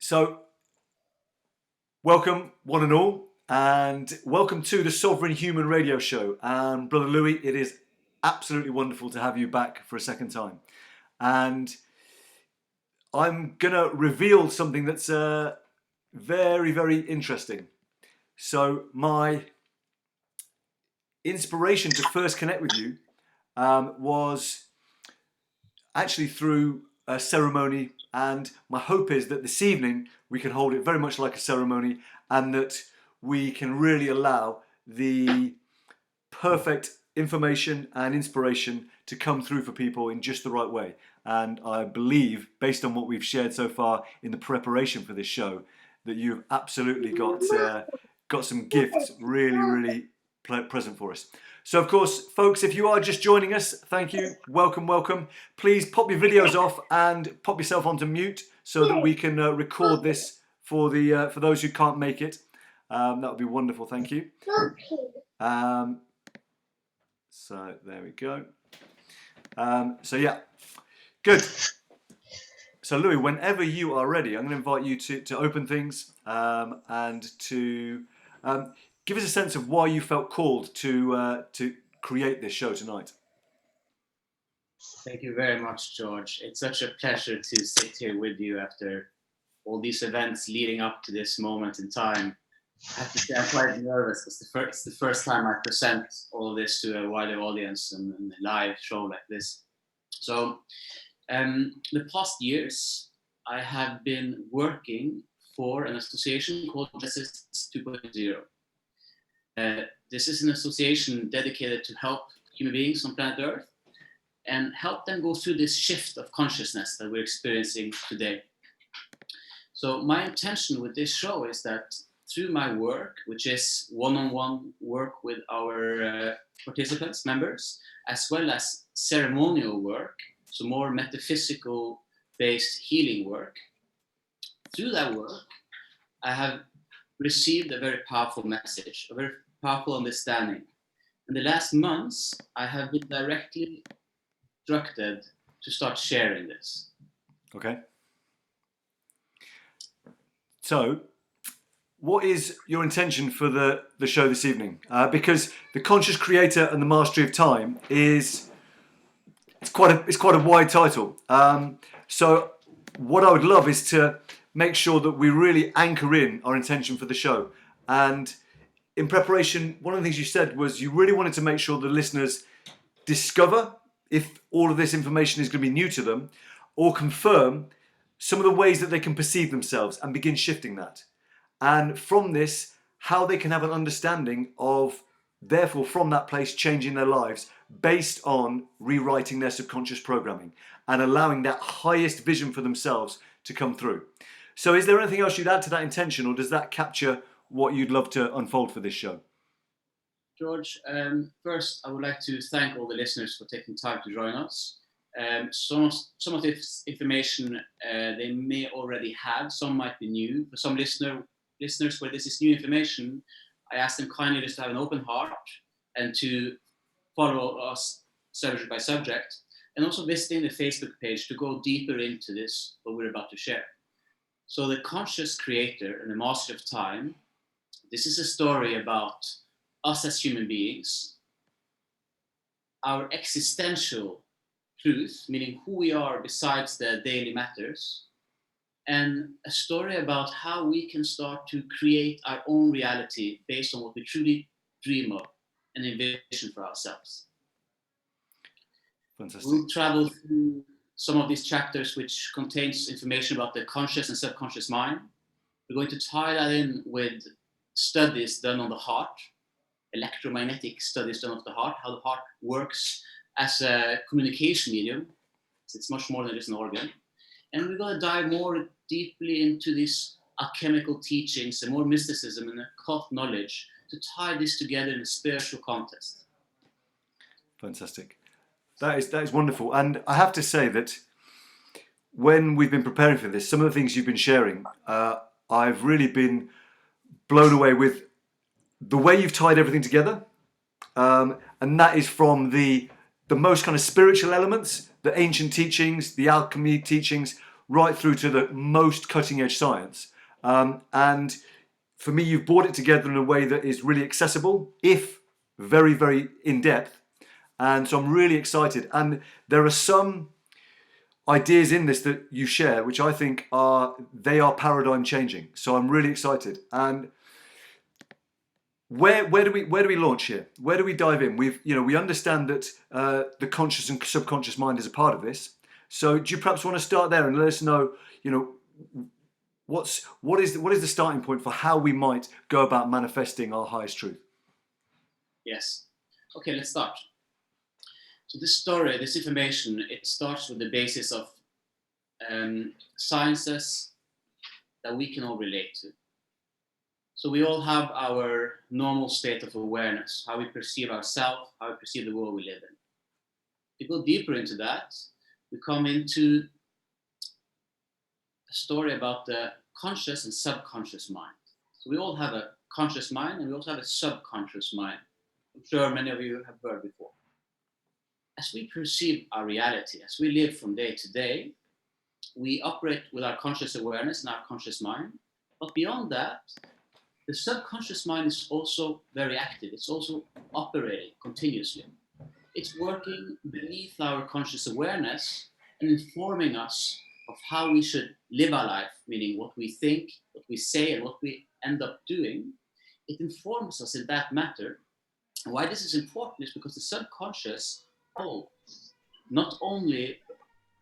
So, welcome one and all, and welcome to the Sovereign Human Radio Show. And Brother Louis, it is absolutely wonderful to have you back for a second time. And I'm going to reveal something that's very, very interesting. So, my inspiration to first connect with you was actually through a ceremony, and my hope is that this evening we can hold it very much like a ceremony, and that we can really allow the perfect information and inspiration to come through for people in just the right way. And I believe, based on what we've shared so far in the preparation for this show, that you've absolutely got some gifts really present for us. So, of course, folks, if you are just joining us, thank you. Welcome. Please pop your videos off and pop yourself onto mute so that we can record this for those who can't make it. That would be wonderful. Thank you. So there we go. So yeah, good. So Louis, whenever you are ready, I'm going to invite you to open things and to give us a sense of why you felt called to create this show tonight. Thank you very much, George. It's such a pleasure to sit here with you after all these events leading up to this moment in time. I have to say I'm quite nervous because it's the first time I present all of this to a wider audience and a live show like this. So the past years, I have been working for an association called Resistance 2.0. This is an association dedicated to help human beings on planet Earth and help them go through this shift of consciousness that we're experiencing today. So my intention with this show is that through my work, which is one-on-one work with our participants, members, as well as ceremonial work, so more metaphysical-based healing work, through that work, I have received a very powerful message, a very powerful understanding. In the last months, I have been directly instructed to start sharing this. Okay. So, what is your intention for the show this evening? Because the conscious creator and the mastery of time it's quite a wide title. So, what I would love is to make sure that we really anchor in our intention for the show. And in preparation, one of the things you said was you really wanted to make sure the listeners discover if all of this information is going to be new to them, or confirm some of the ways that they can perceive themselves and begin shifting that. And from this, how they can have an understanding of, therefore, from that place, changing their lives based on rewriting their subconscious programming and allowing that highest vision for themselves to come through. So is there anything else you'd add to that intention, or does that capture what you'd love to unfold for this show? George, first, I would like to thank all the listeners for taking time to join us. Some of this information they may already have, some might be new. For some listeners where this is new information, I ask them kindly just to have an open heart and to follow us subject by subject, and also visiting the Facebook page to go deeper into this, what we're about to share. So the conscious creator and the master of time, this is a story about us as human beings, our existential truth, meaning who we are besides the daily matters, and a story about how we can start to create our own reality based on what we truly dream of and envision for ourselves. Fantastic. We'll travel through some of these chapters which contains information about the conscious and subconscious mind. We're going to tie that in with studies done on the heart, electromagnetic studies done of the heart, how the heart works as a communication medium. It's much more than just an organ. And we're going to dive more deeply into these alchemical teachings and more mysticism and occult knowledge to tie this together in a spiritual context. Fantastic. That is wonderful. And I have to say that when we've been preparing for this, some of the things you've been sharing, I've really been blown away with the way you've tied everything together. And that is from the most kind of spiritual elements, the ancient teachings, the alchemy teachings, right through to the most cutting edge science. And for me, you've brought it together in a way that is really accessible, if very, very in depth. And so I'm really excited. And there are some ideas in this that you share, which I think are paradigm changing. So I'm really excited. And where do we launch here? Where do we dive in? We understand that the conscious and subconscious mind is a part of this. So do you perhaps want to start there and let us know, what is the starting point for how we might go about manifesting our highest truth? Yes. Okay, let's start. So this story, this information, it starts with the basis of sciences that we can all relate to. So we all have our normal state of awareness, how we perceive ourselves, how we perceive the world we live in. If we go deeper into that, we come into a story about the conscious and subconscious mind. So we all have a conscious mind and we also have a subconscious mind. I'm sure many of you have heard before. As we perceive our reality, as we live from day to day, we operate with our conscious awareness and our conscious mind. But beyond that, the subconscious mind is also very active. It's also operating continuously. It's working beneath our conscious awareness and informing us of how we should live our life, meaning what we think, what we say, and what we end up doing. It informs us in that matter. And why this is important is because the subconscious holds not only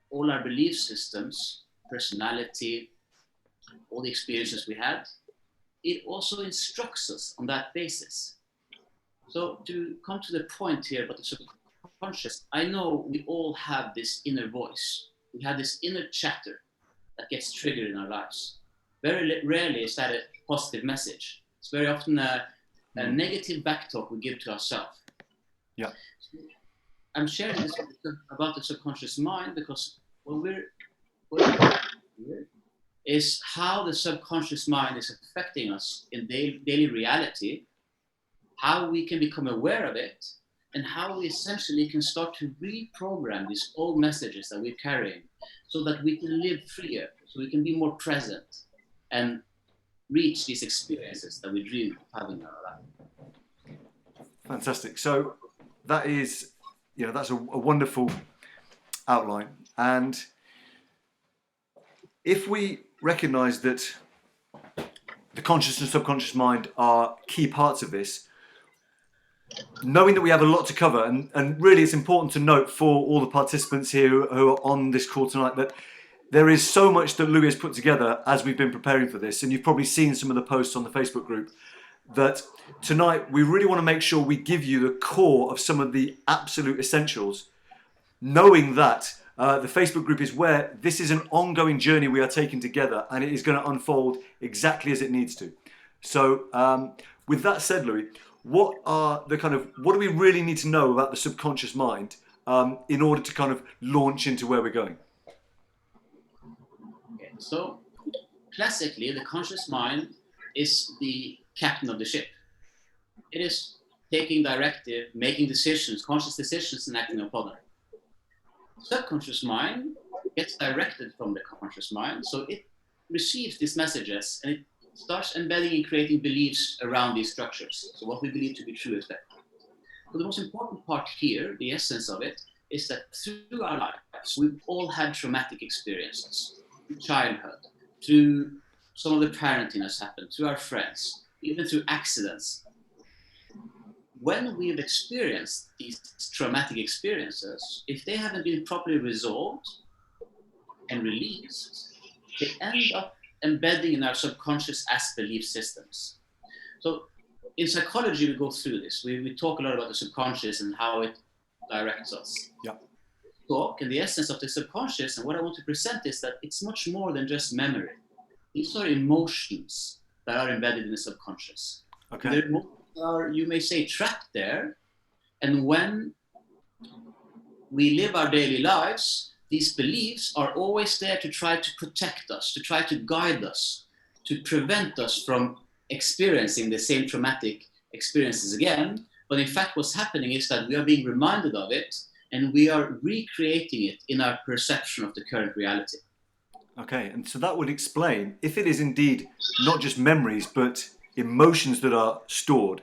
all our belief systems, personality, all the experiences we had, it also instructs us on that basis. So to come to the point here about the subconscious, I know we all have this inner voice. We have this inner chatter that gets triggered in our lives. Very rarely is that a positive message. It's very often a negative backtalk we give to ourselves. Yeah. So I'm sharing this about the subconscious mind because what we're here is how the subconscious mind is affecting us in daily reality, how we can become aware of it, and how we essentially can start to reprogram these old messages that we're carrying so that we can live freer, so we can be more present and reach these experiences that we dream of having in our life. Fantastic. So that is, that's a wonderful outline. And if we recognize that the conscious and subconscious mind are key parts of this, knowing that we have a lot to cover, and really it's important to note for all the participants here who are on this call tonight that there is so much that Louis has put together as we've been preparing for this, and you've probably seen some of the posts on the Facebook group, that tonight we really want to make sure we give you the core of some of the absolute essentials, knowing that the Facebook group is where this is an ongoing journey we are taking together, and it is going to unfold exactly as it needs to. So with that said, Louis, what do we really need to know about the subconscious mind in order to kind of launch into where we're going? Okay, so classically, the conscious mind is the captain of the ship. It is taking directive, making decisions, conscious decisions, and acting upon them. Subconscious mind gets directed from the conscious mind, so it receives these messages and it starts embedding and creating beliefs around these structures. So what we believe to be true is that. So the most important part here, the essence of it, is that through our lives, we've all had traumatic experiences, through childhood, through some of the parenting that's happened, through our friends, even through accidents. When we've experienced these traumatic experiences, if they haven't been properly resolved and released, they end up embedding in our subconscious as belief systems. So in psychology, we go through this. We talk a lot about the subconscious and how it directs us. Yeah. Talk in the essence of the subconscious, and what I want to present is that it's much more than just memory. These are emotions that are embedded in the subconscious. Okay. They're are, you may say, trapped there. And when we live our daily lives, these beliefs are always there to try to protect us, to try to guide us, to prevent us from experiencing the same traumatic experiences again. But in fact, what's happening is that we are being reminded of it and we are recreating it in our perception of the current reality. Okay, and so that would explain if it is indeed not just memories but emotions that are stored,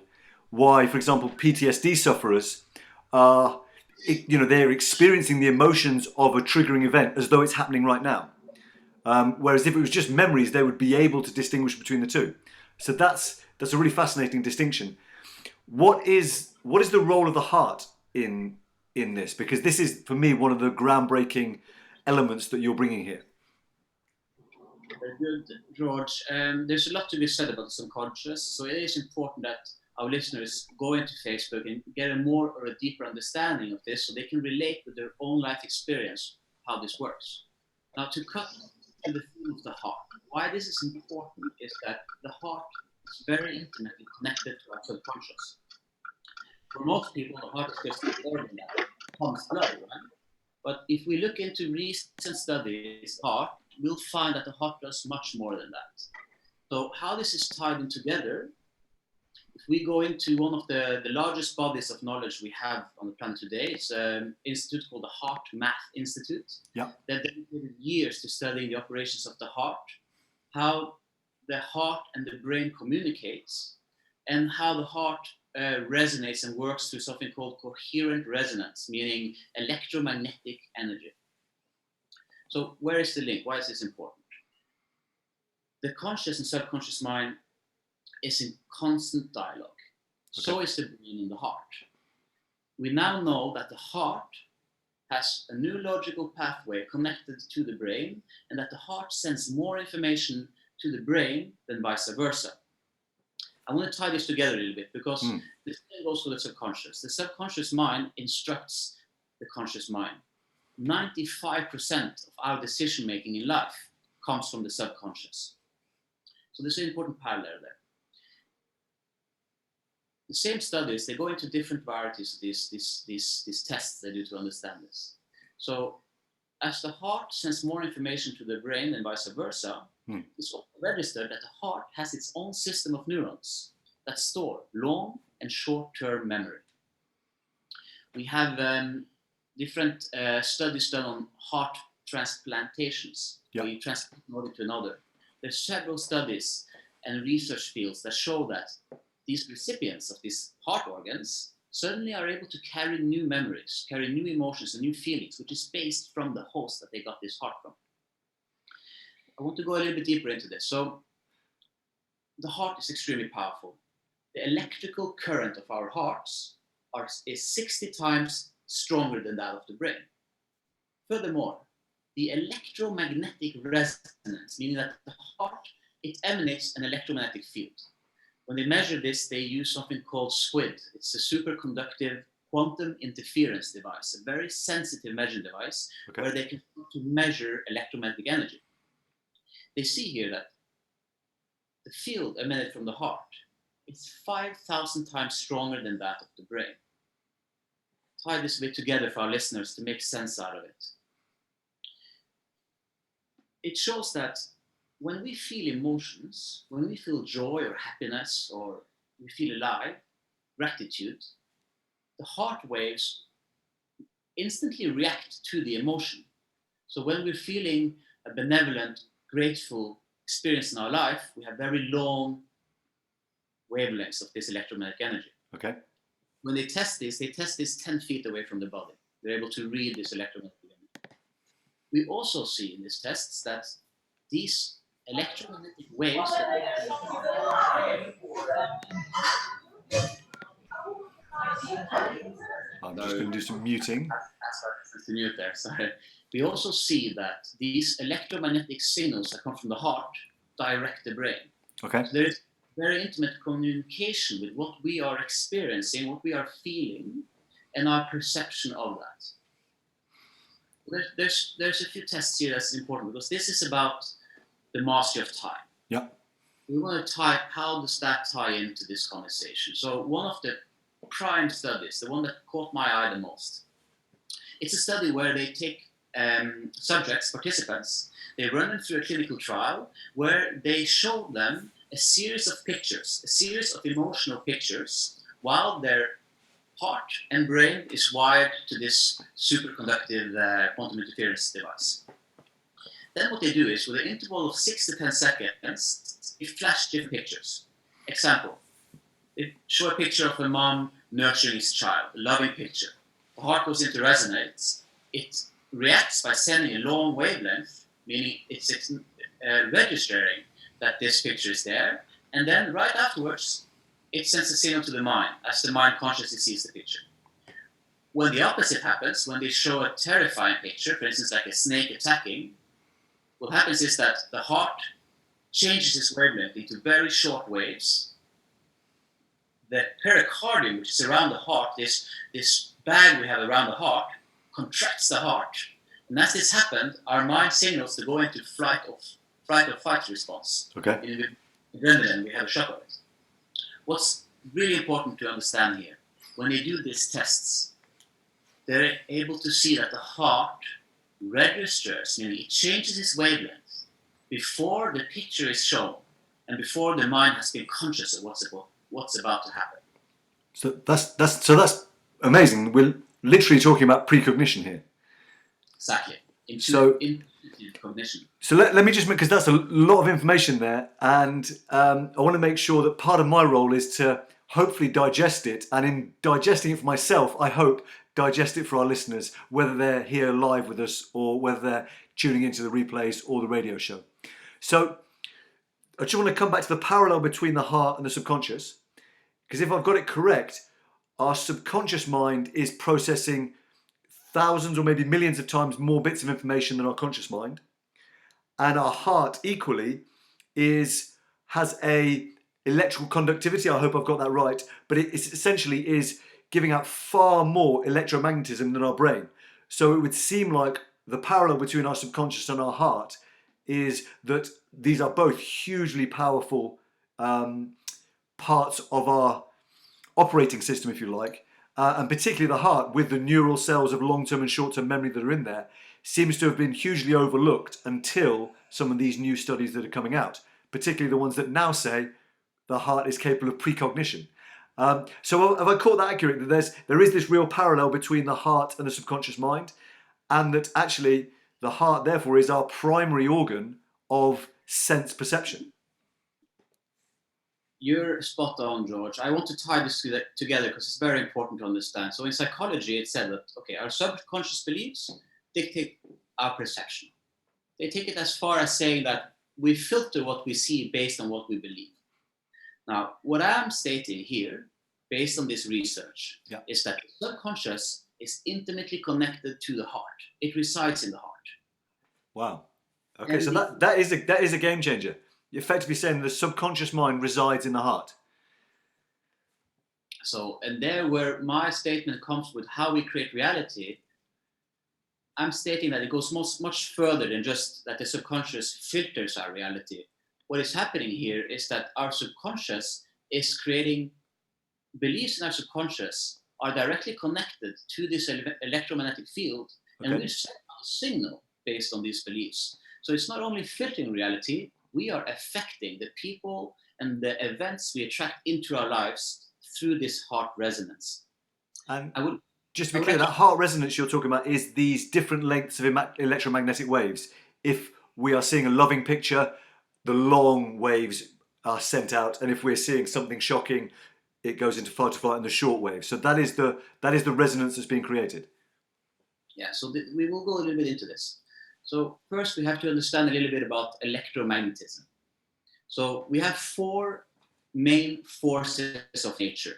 why, for example, PTSD sufferers are, they're experiencing the emotions of a triggering event as though it's happening right now. Whereas if it was just memories, they would be able to distinguish between the two. So that's a really fascinating distinction. What is the role of the heart in this? Because this is, for me, one of the groundbreaking elements that you're bringing here. Very good, George. There's a lot to be said about the subconscious, so it is important that our listeners go into Facebook and get a more or a deeper understanding of this so they can relate with their own life experience how this works. Now, to cut to the theme of the heart, why this is important is that the heart is very intimately connected to our subconscious. For most people, the heart is just an organ that pumps blood, right? But if we look into recent studies, heart, we'll find that the heart does much more than that. So how this is tied in together, if we go into one of the largest bodies of knowledge we have on the planet today, it's an institute called the Heart Math Institute. Yeah. That dedicated years to studying the operations of the heart, how the heart and the brain communicates, and how the heart resonates and works through something called coherent resonance, meaning electromagnetic energy. So where is the link? Why is this important? The conscious and subconscious mind is in constant dialogue. Okay. So is the brain and the heart. We now know that the heart has a neurological pathway connected to the brain, and that the heart sends more information to the brain than vice versa. I want to tie this together a little bit because this thing goes for the subconscious. The subconscious mind instructs the conscious mind. 95% of our decision making in life comes from the subconscious. So there's an important parallel there. The same studies, they go into different varieties of these tests they do to understand this. So as the heart sends more information to the brain than vice versa, it's also registered that the heart has its own system of neurons that store long and short-term memory. We have different studies done on heart transplantations. Yep. We transplant one organ to another. There's several studies and research fields that show that these recipients of these heart organs suddenly are able to carry new memories, carry new emotions and new feelings, which is based from the host that they got this heart from. I want to go a little bit deeper into this. So the heart is extremely powerful. The electrical current of our hearts is 60 times stronger than that of the brain. Furthermore, the electromagnetic resonance, meaning that the heart, it emanates an electromagnetic field. When they measure this, they use something called SQUID. It's a superconductive quantum interference device, a very sensitive measuring device, where they can measure electromagnetic energy. They see here that the field emanated from the heart is 5,000 times stronger than that of the brain. Tie this bit together for our listeners to make sense out of it. It shows that when we feel emotions, when we feel joy or happiness, or we feel alive, gratitude, the heart waves instantly react to the emotion. So when we're feeling a benevolent, grateful experience in our life, we have very long wavelengths of this electromagnetic energy. Okay. When they test this 10 feet away from the body. They're able to read this electromagnetic energy. We also see in these tests that these electromagnetic waves I'm just going to do some muting. That's the mute there, sorry. We also see that these electromagnetic signals that come from the heart direct the brain. Okay. So there is very intimate communication with what we are experiencing, what we are feeling, and our perception of that. There's a few tests here that's important because this is about the mastery of time. Yeah. We want to tie, how does that tie into this conversation? So one of the prime studies, the one that caught my eye the most, it's a study where they take subjects, participants, they run them through a clinical trial where they show them a series of pictures, a series of emotional pictures, while their heart and brain is wired to this superconductive quantum interference device. then what they do is, with an interval of 6 to 10 seconds, they flash different pictures. Example, they show a picture of a mom nurturing his child, a loving picture. The heart goes into resonance. It reacts by sending a long wavelength, meaning it's registering that this picture is there, and then right afterwards, it sends a signal to the mind as the mind consciously sees the picture. When the opposite happens, when they show a terrifying picture, for instance, like a snake attacking, what happens is that the heart changes its wavelength into very short waves. The pericardium, which is around the heart, this bag we have around the heart, contracts the heart. And as this happened, our mind signals to go into flight or fight response. Okay. In adrenaline, we have a shock of it. What's really important to understand here, when they do these tests, they're able to see that the heart registers, meaning it changes its wavelength before the picture is shown and before the mind has been conscious of what's about to happen. So that's amazing. We're literally talking about precognition here. Exactly. Intuitive cognition. So let me just, because that's a lot of information there, and I want to make sure that part of my role is to hopefully digest it, and in digesting it for myself, I hope digest it for our listeners, whether they're here live with us or whether they're tuning into the replays or the radio show. So I just want to come back to the parallel between the heart and the subconscious, because if I've got it correct, our subconscious mind is processing thousands or maybe millions of times more bits of information than our conscious mind, and our heart equally has a electrical conductivity. I hope I've got that right, but it essentially is giving out far more electromagnetism than our brain. So it would seem like the parallel between our subconscious and our heart is that these are both hugely powerful parts of our operating system, if you like, and particularly the heart, with the neural cells of long-term and short-term memory that are in there, seems to have been hugely overlooked until some of these new studies that are coming out, particularly the ones that now say the heart is capable of precognition. So have I caught that accurate, that there is this real parallel between the heart and the subconscious mind, and that actually the heart therefore is our primary organ of sense perception? You're spot on, George. I want to tie this together because it's very important to understand. So in psychology, it's said that, okay, our subconscious beliefs dictate our perception. They take it as far as saying that we filter what we see based on what we believe. Now, what I'm stating here, based on this research, is that the subconscious is intimately connected to the heart. It resides in the heart. Wow. Okay, so that is a game changer. You're effectively saying the subconscious mind resides in the heart. So, and there where my statement comes with how we create reality, I'm stating that it goes much further than just that the subconscious filters our reality. What is happening here is that our subconscious is creating beliefs in our subconscious are directly connected to this electromagnetic field, and we send a signal based on these beliefs. So it's not only filtering reality, we are affecting the people and the events we attract into our lives through this heart resonance. And just to be clear, that heart resonance you're talking about is these different lengths of electromagnetic waves. If we are seeing a loving picture, the long waves are sent out, and if we're seeing something shocking, it goes into fight or flight in the short waves. So that is the resonance that's being created. Yeah, so we will go a little bit into this. So first we have to understand a little bit about electromagnetism. So we have four main forces of nature,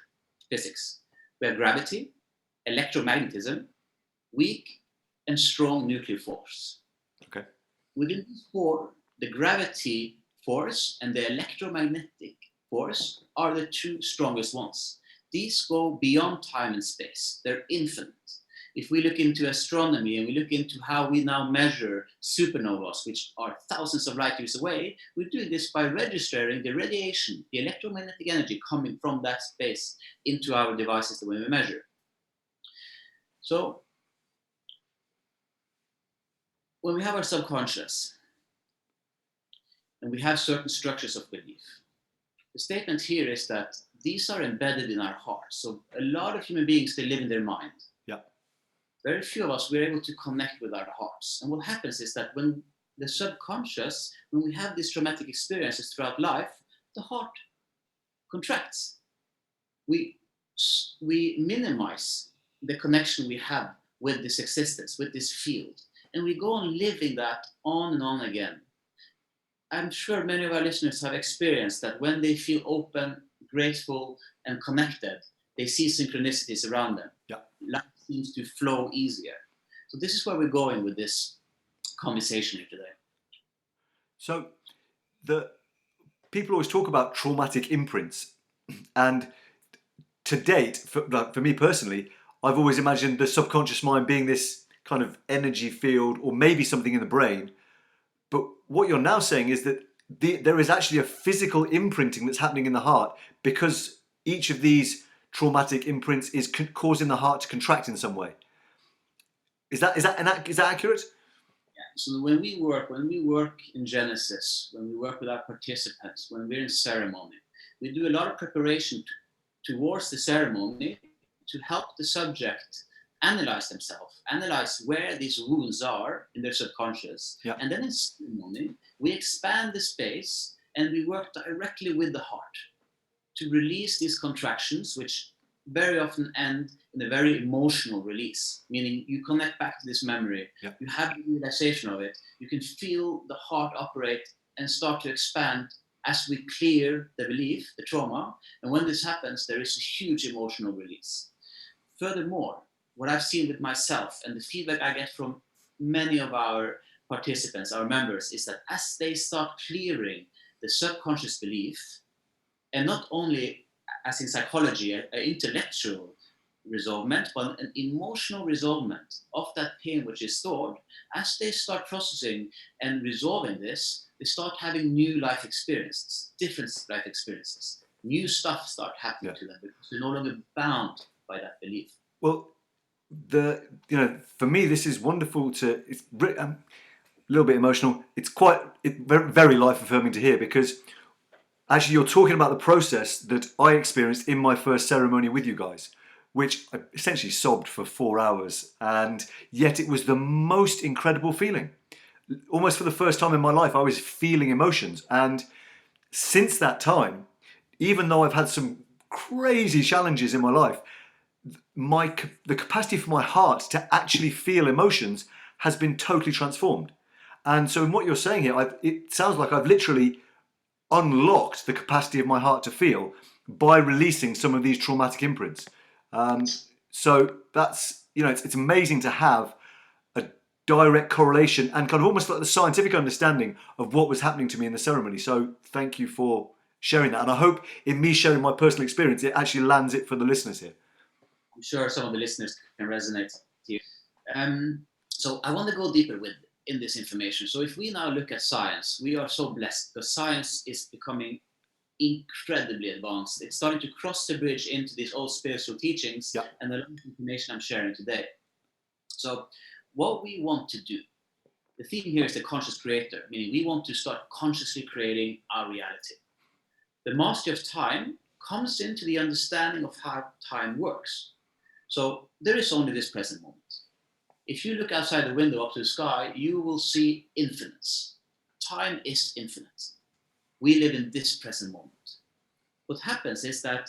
physics. We have gravity, electromagnetism, weak and strong nuclear force. Okay. Within these four, the gravity force and the electromagnetic force are the two strongest ones. These go beyond time and space. They're infinite. If we look into astronomy and we look into how we now measure supernovas, which are thousands of light years away, we're doing this by registering the radiation, the electromagnetic energy coming from that space into our devices that we measure. So when we have our subconscious and we have certain structures of belief, the statement here is that these are embedded in our hearts. So a lot of human beings, they live in their mind. Yeah. Very few of us, we're able to connect with our hearts. And what happens is that when the subconscious, when we have these traumatic experiences throughout life, the heart contracts. We, we minimize the connection we have with this existence, with this field. And we go on living that on and on again. I'm sure many of our listeners have experienced that when they feel open, grateful, and connected, they see synchronicities around them. Yeah. Life seems to flow easier. So this is where we're going with this conversation here today. So the people always talk about traumatic imprints, and to date, for me personally, I've always imagined the subconscious mind being this kind of energy field, or maybe something in the brain. But what you're now saying is that there is actually a physical imprinting that's happening in the heart, because each of these traumatic imprints is causing the heart to contract in some way. Is that accurate? Yeah. So when we work in Genesis, when we work with our participants, when we're in ceremony, we do a lot of preparation towards the ceremony to help the subject analyze themselves, analyze where these wounds are in their subconscious. Yeah. And then in ceremony, we expand the space and we work directly with the heart to release these contractions, which very often end in a very emotional release, meaning you connect back to this memory, Yeah. you have the realization of it, you can feel the heart operate and start to expand as we clear the belief, the trauma. And when this happens, there is a huge emotional release. Furthermore, what I've seen with myself and the feedback I get from many of our participants, our members, is that as they start clearing the subconscious belief, and not only as in psychology, an intellectual resolvement, but an emotional resolvement of that pain which is stored, as they start processing and resolving this, they start having new life experiences, different life experiences. New stuff start happening to them because they're no longer bound by that belief. Well, for me, this is wonderful it's a little bit emotional. It's very, very life affirming to hear, because actually you're talking about the process that I experienced in my first ceremony with you guys, which I essentially sobbed for 4 hours, and yet it was the most incredible feeling. Almost for the first time in my life, I was feeling emotions. And since that time, even though I've had some crazy challenges in my life, the capacity for my heart to actually feel emotions has been totally transformed. And so in what you're saying here, it sounds like I've literally unlocked the capacity of my heart to feel by releasing some of these traumatic imprints. So that's, it's amazing to have a direct correlation and kind of almost like the scientific understanding of what was happening to me in the ceremony. So thank you for sharing that. And I hope in me sharing my personal experience, it actually lands it for the listeners here. I'm sure some of the listeners can resonate to you. So I want to go deeper in this information. So if we now look at science, we are so blessed because science is becoming incredibly advanced. It's starting to cross the bridge into these old spiritual teachings and a lot of information I'm sharing today. So what we want to do, the theme here is the conscious creator, meaning we want to start consciously creating our reality. The mastery of time comes into the understanding of how time works. So there is only this present moment. If you look outside the window up to the sky, you will see infinites. Time is infinite. We live in this present moment. What happens is that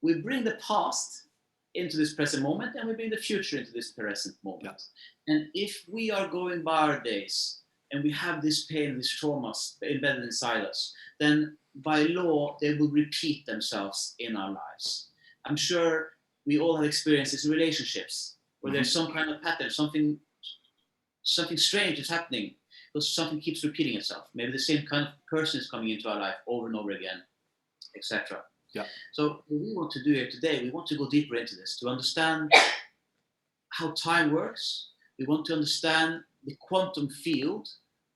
we bring the past into this present moment and we bring the future into this present moment. Yeah. And if we are going by our days and we have this pain, these traumas embedded inside us, then by law, they will repeat themselves in our lives. I'm sure we all have experiences in relationships where there's some kind of pattern, something strange is happening because something keeps repeating itself. Maybe the same kind of person is coming into our life over and over again, etc. Yeah. So what we want to do here today, we want to go deeper into this to understand how time works. We want to understand the quantum field,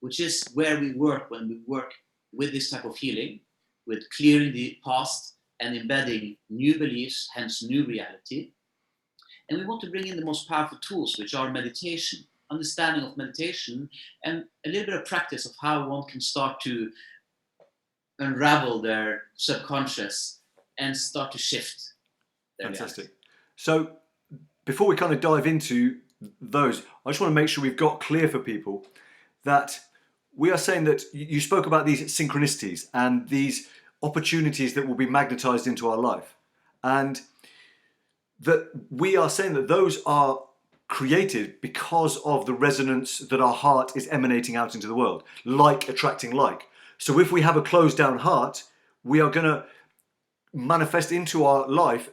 which is where we work when we work with this type of healing, with clearing the past and embedding new beliefs, hence new reality. And we want to bring in the most powerful tools, which are meditation, understanding of meditation, and a little bit of practice of how one can start to unravel their subconscious and start to shift their Fantastic. reality. So before we kind of dive into those, I just want to make sure we've got clear for people that we are saying that you spoke about these synchronicities and these opportunities that will be magnetized into our life. And that we are saying that those are created because of the resonance that our heart is emanating out into the world, like attracting like. So if we have a closed down heart, we are going to manifest into our life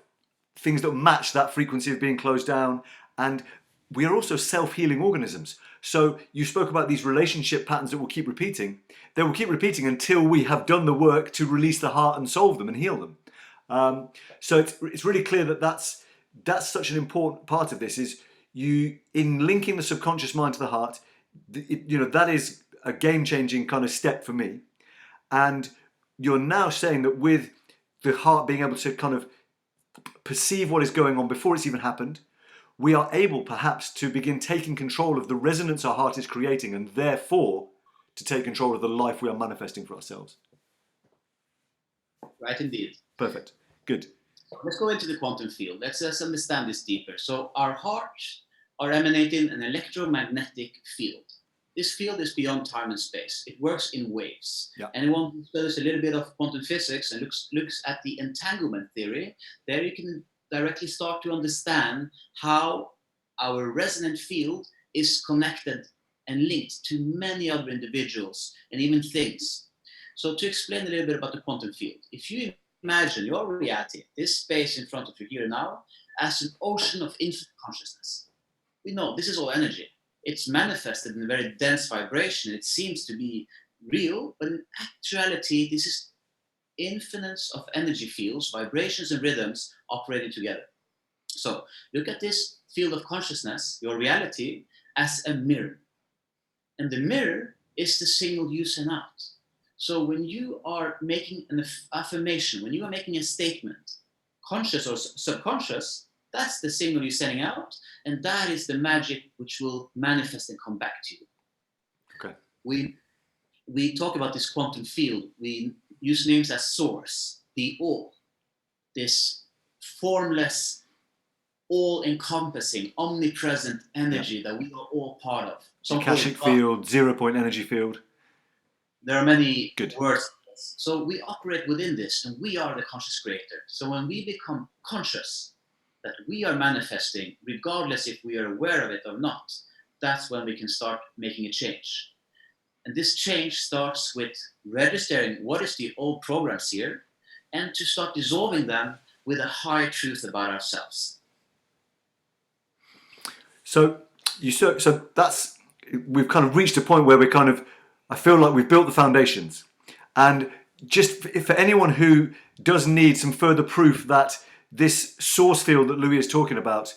things that match that frequency of being closed down. And we are also self-healing organisms. So you spoke about these relationship patterns that will keep repeating. They will keep repeating until we have done the work to release the heart and solve them and heal them. So it's really clear that that's such an important part of this, is you, in linking the subconscious mind to the heart, that is a game-changing kind of step for me. And you're now saying that with the heart being able to kind of perceive what is going on before it's even happened, we are able perhaps to begin taking control of the resonance our heart is creating, and therefore to take control of the life we are manifesting for ourselves. Right, indeed. Perfect. Good. Let's go into the quantum field. Let's understand this deeper. So our hearts are emanating an electromagnetic field. This field is beyond time and space. It works in waves. Yeah. Anyone who studies a little bit of quantum physics and looks at the entanglement theory, there you can directly start to understand how our resonant field is connected and linked to many other individuals and even things. So to explain a little bit about the quantum field, if you imagine your reality, this space in front of you here now, as an ocean of infinite consciousness. We know this is all energy. It's manifested in a very dense vibration. It seems to be real, but in actuality, this is infinites of energy fields, vibrations and rhythms operating together. So look at this field of consciousness, your reality, as a mirror. And the mirror is the signal you send out. So when you are making an affirmation, when you are making a statement, conscious or subconscious, that's the signal you're sending out, and that is the magic which will manifest and come back to you. Okay. We talk about this quantum field. We use names as source, the all, this formless, all-encompassing, omnipresent energy that we are all part of. Akashic field, 0-point energy field. There are many Good words. So we operate within this, and we are the conscious creator. So when we become conscious that we are manifesting, regardless if we are aware of it or not, that's when we can start making a change. And this change starts with registering what is the old programs here, and to start dissolving them with a higher truth about ourselves. So that's, we've kind of reached a point where I feel like we've built the foundations. And just for anyone who does need some further proof that this source field that Louis is talking about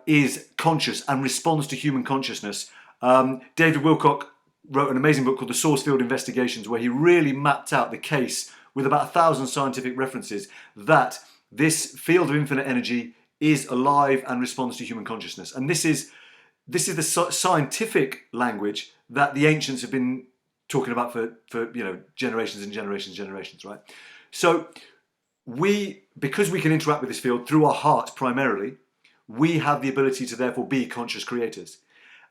is conscious and responds to human consciousness, David Wilcock wrote an amazing book called The Source Field Investigations, where he really mapped out the case with about 1,000 scientific references that this field of infinite energy is alive and responds to human consciousness. And this is the scientific language that the ancients have been talking about for generations and generations, right? So because we can interact with this field through our heart primarily, we have the ability to therefore be conscious creators.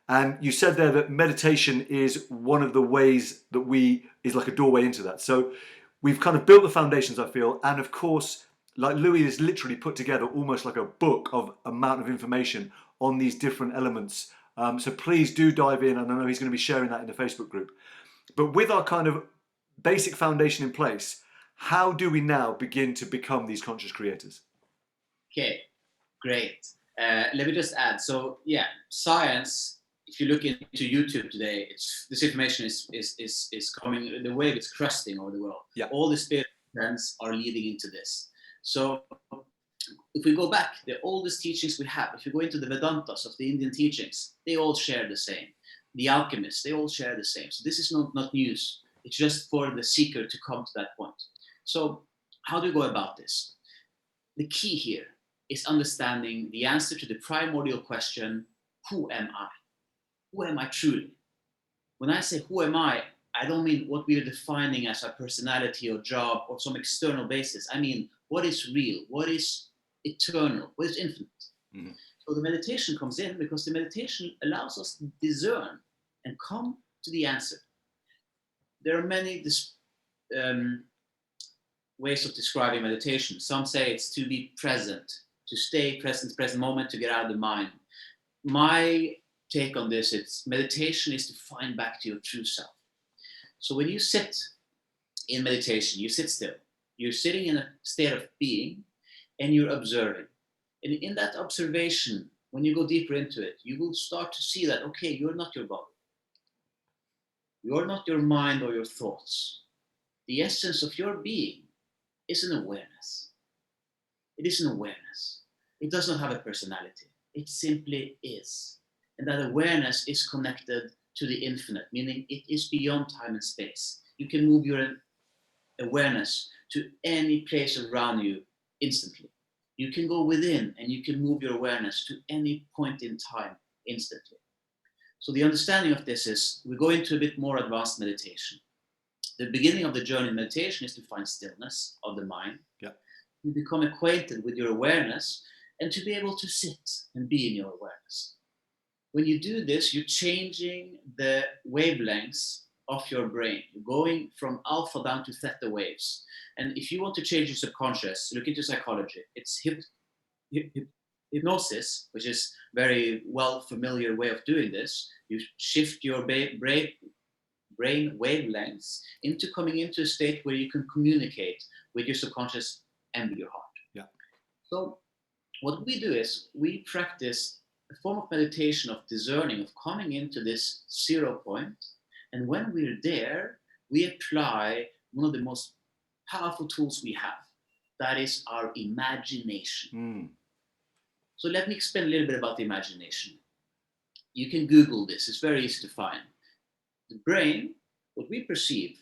And you said there that meditation is one of the ways that is like a doorway into that. So we've kind of built the foundations, I feel, and of course, like Louis has literally put together almost like a book of amount of information on these different elements. So please do dive in, and I know he's going to be sharing that in the Facebook group. But with our kind of basic foundation in place, how do we now begin to become these conscious creators? Okay, great. Let me just add. So yeah, science. If you look into YouTube today, this information is coming. The wave is cresting over the world. Yeah. All the spiritual trends are leading into this. So if we go back, the oldest teachings we have, if you go into the Vedantas of the Indian teachings, they all share the same. The alchemists, they all share the same. So this is not news. It's just for the seeker to come to that point. So how do you go about this? The key here is understanding the answer to the primordial question, who am I? Who am I truly? When I say who am I don't mean what we are defining as our personality or job or some external basis. I mean, what is real? What is eternal? What is infinite? Mm-hmm. So the meditation comes in because the meditation allows us to discern and come to the answer. There are many ways of describing meditation. Some say it's to be present, to stay present moment, to get out of the mind. My take on this, it's meditation is to find back to your true self. So when you sit in meditation, you sit still. You're sitting in a state of being and you're observing. And in that observation, when you go deeper into it, you will start to see that, okay, you're not your body. You're not your mind or your thoughts. The essence of your being is an awareness. It is an awareness. It does not have a personality. It simply is. And that awareness is connected to the infinite, meaning it is beyond time and space. You can move your awareness to any place around you instantly. You can go within and you can move your awareness to any point in time instantly. So the understanding of this is we go into a bit more advanced meditation. The beginning of the journey in meditation is to find stillness of the mind. Yeah. You become acquainted with your awareness and to be able to sit and be in your awareness. When you do this, you're changing the wavelengths of your brain. You're going from alpha down to theta waves. And if you want to change your subconscious, look into psychology. It's hypnosis, which is very well familiar way of doing this. You shift your brain wavelengths into coming into a state where you can communicate with your subconscious and with your heart. Yeah. So what we do is we practice a form of meditation of discerning, of coming into this 0 point. And when we're there, we apply one of the most powerful tools we have. That is our imagination. So let me explain a little bit about the imagination. You can Google this. It's very easy to find. The brain, what we perceive,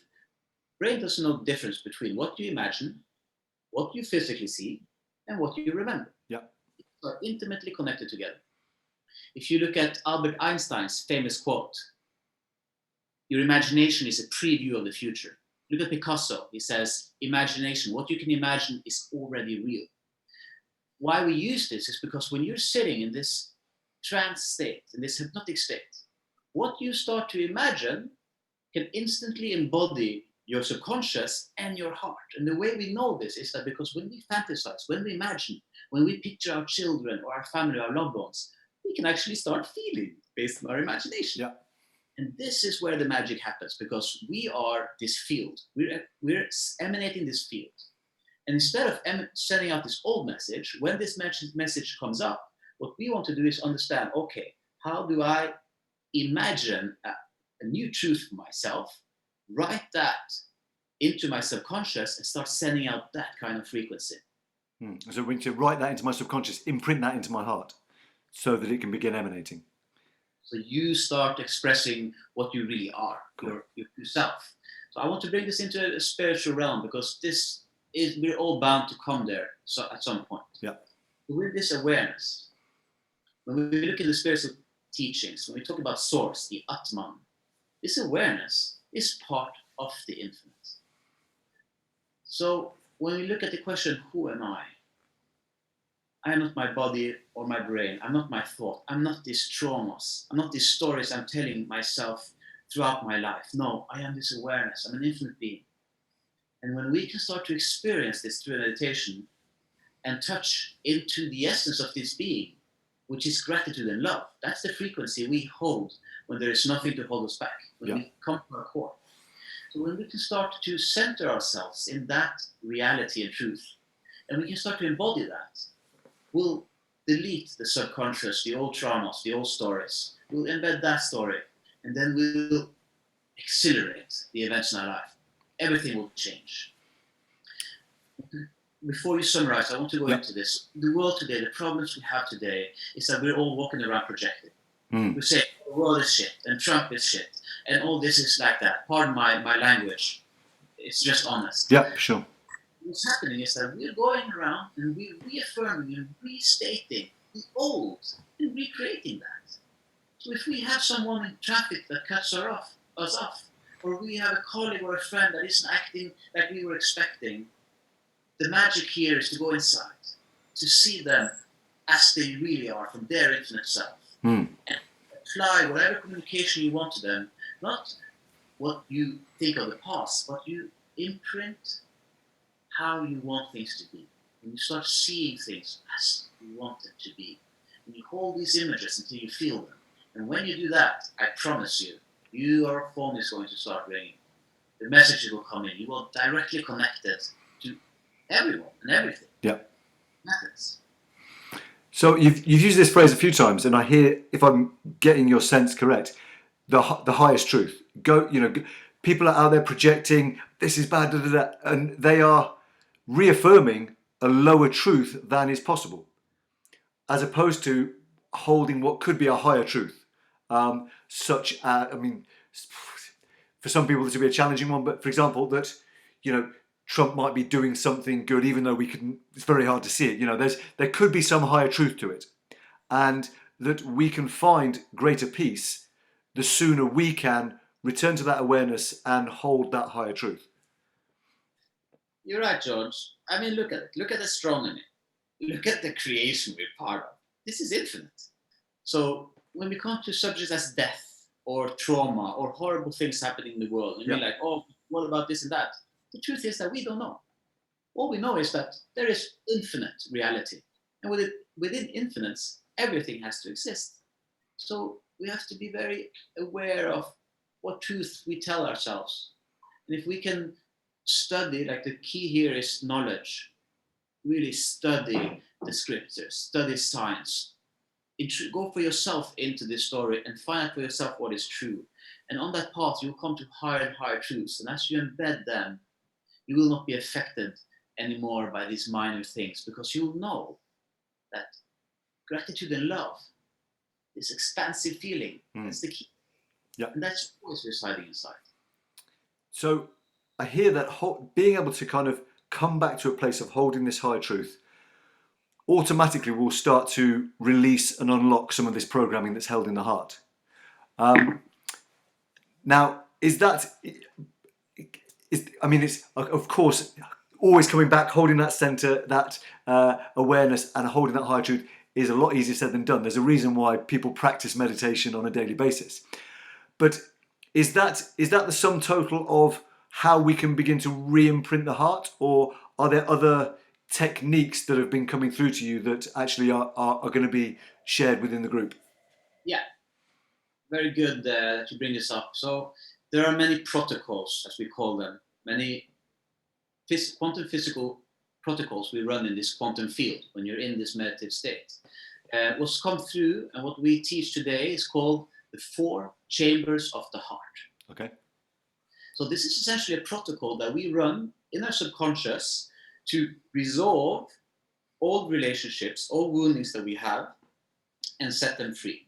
brain doesn't know the difference between what you imagine, what you physically see, and what you remember. Yeah. They are intimately connected together. If you look at Albert Einstein's famous quote, your imagination is a preview of the future. Look at Picasso. He says, imagination, what you can imagine is already real. Why we use this is because when you're sitting in this trance state, in this hypnotic state, what you start to imagine can instantly embody your subconscious and your heart. And the way we know this is that because when we fantasize, when we imagine, when we picture our children or our family, our loved ones, we can actually start feeling based on our imagination. Yeah. And this is where the magic happens, because we are this field. We're emanating this field. And instead of sending out this old message, when this message comes up, what we want to do is understand, okay, how do I imagine a new truth for myself, write that into my subconscious and start sending out that kind of frequency. So we need to write that into my subconscious, imprint that into my heart so that it can begin emanating. So you start expressing what you really are, Cool. yourself. So I want to bring this into a spiritual realm because we're all bound to come there at some point. Yeah. With this awareness, when we look at the spiritual teachings, when we talk about source, the Atman, this awareness is part of the infinite. So when we look at the question, who am I? I am not my body or my brain. I'm not my thought. I'm not these traumas. I'm not these stories I'm telling myself throughout my life. No, I am this awareness. I'm an infinite being. And when we can start to experience this through meditation and touch into the essence of this being, which is gratitude and love, that's the frequency we hold when there is nothing to hold us back, when we come to our core. So when we can start to center ourselves in that reality and truth, and we can start to embody that, we'll delete the subconscious, the old traumas, the old stories. We'll embed that story, and then we'll accelerate the events in our life. Everything will change. Before you summarize, I want to go into this. The world today, the problems we have today, is that we're all walking around projecting. We say, the world is shit, and Trump is shit, and all this is like that. Pardon my language. It's just honest. Yeah, sure. What's happening is that we're going around and we're reaffirming and restating the old and recreating that. So if we have someone in traffic that cuts us off, or we have a colleague or a friend that isn't acting like we were expecting, the magic here is to go inside, to see them as they really are from their infinite self, and apply whatever communication you want to them Not what you think of the past, but you imprint how you want things to be. And you start seeing things as you want them to be. And you hold these images until you feel them. And when you do that, I promise you, your phone is going to start ringing. The messages will come in. You will directly connect it to everyone and everything. Yeah. Methods. So you've used this phrase a few times, and I hear, if I'm getting your sense correct, the highest truth. People are out there projecting this is bad, da, da, da, and they are reaffirming a lower truth than is possible, as opposed to holding what could be a higher truth. Such as, I mean, for some people this would be a challenging one, but for example, that Trump might be doing something good, even though we couldn't. It's very hard to see it. There could be some higher truth to it, and that we can find greater peace the sooner we can return to that awareness and hold that higher truth. You're right, George. I mean, look at it. Look at astronomy. Look at the creation we're part of. This is infinite. So when we come to subjects as death or trauma or horrible things happening in the world, and we're like, oh, what about this and that? The truth is that we don't know. All we know is that there is infinite reality. And within infinites, everything has to exist. So we have to be very aware of what truth we tell ourselves. And if we can study, like the key here is knowledge, really study the scriptures, study science, go for yourself into this story and find out for yourself what is true. And on that path, you'll come to higher and higher truths. And as you embed them, you will not be affected anymore by these minor things, because you'll know that gratitude and love, this expansive feeling, that's the key. Yeah. And that's always residing inside. So I hear that being able to kind of come back to a place of holding this higher truth automatically will start to release and unlock some of this programming that's held in the heart. Now, it's of course always coming back, holding that center, that awareness, and holding that higher truth is a lot easier said than done. There's a reason why people practice meditation on a daily basis. But is that the sum total of how we can begin to re-imprint the heart, or are there other techniques that have been coming through to you that actually are going to be shared within the group? Yeah, very good that you bring this up. So there are many protocols, as we call them, many quantum physical protocols we run in this quantum field when you're in this meditative state. What's come through and what we teach today is called the 4 chambers of the heart. Okay. So this is essentially a protocol that we run in our subconscious to resolve all relationships, all woundings that we have, and set them free.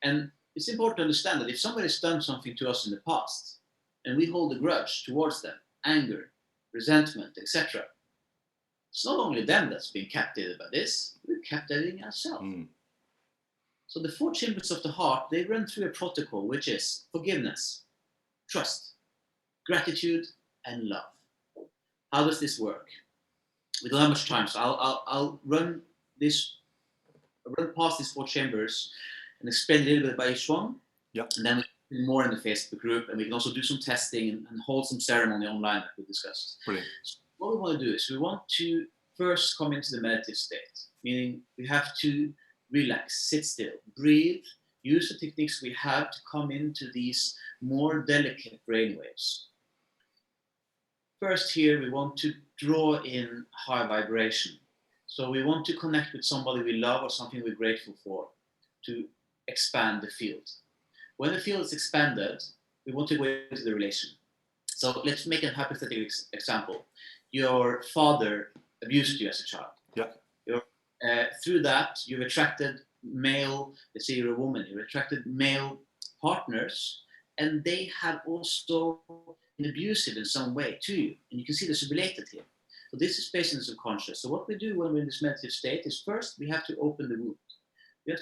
And it's important to understand that if somebody's done something to us in the past, and we hold a grudge towards them, anger, resentment, etc., it's not only them that's being captivated by this, we're captivating ourselves. So the 4 chambers of the heart, they run through a protocol which is forgiveness, trust, gratitude, and love. How does this work? We don't have much time, so I'll run past these 4 chambers and explain a little bit about each one. Yep. And then we can do more in the Facebook group, and we can also do some testing and hold some ceremony online that we discussed. Brilliant. So what we want to do is we want to first come into the meditative state, meaning we have to relax, sit still, breathe, use the techniques we have to come into these more delicate brainwaves. First here, we want to draw in high vibration. So we want to connect with somebody we love or something we're grateful for to expand the field. When the field is expanded, we want to go into the relation. So let's make a hypothetical example. Your father abused you as a child. Yeah. Through that, you've attracted male, let's say you're a woman, you've attracted male partners, and they have also been abusive in some way to you. And you can see this related here. So this is based in the subconscious. So what we do when we're in this meditative state is first we have to open the wound. We have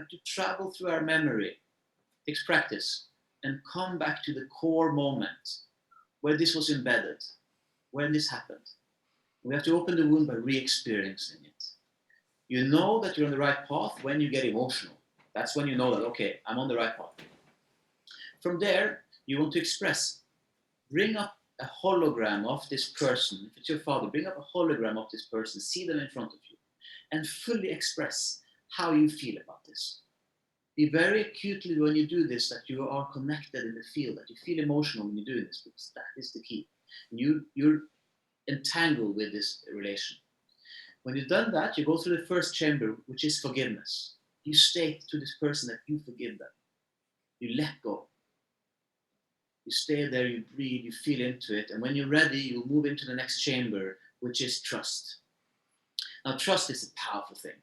to travel through our memory. It takes practice and come back to the core moment where this was embedded, when this happened. We have to open the wound by re-experiencing it. You know that you're on the right path when you get emotional. That's when you know that, okay, I'm on the right path. From there, you want to express. Bring up a hologram of this person. If it's your father, bring up a hologram of this person, see them in front of you, and fully express how you feel about this. Be very acutely when you do this that you are connected in the field, that you feel emotional when you do this, because that is the key. You're entangled with this relation. When you've done that, you go through the first chamber, which is forgiveness. You state to this person that you forgive them. You let go. You stay there, you breathe, you feel into it, and when you're ready, you'll move into the next chamber, which is trust. Now, trust is a powerful thing.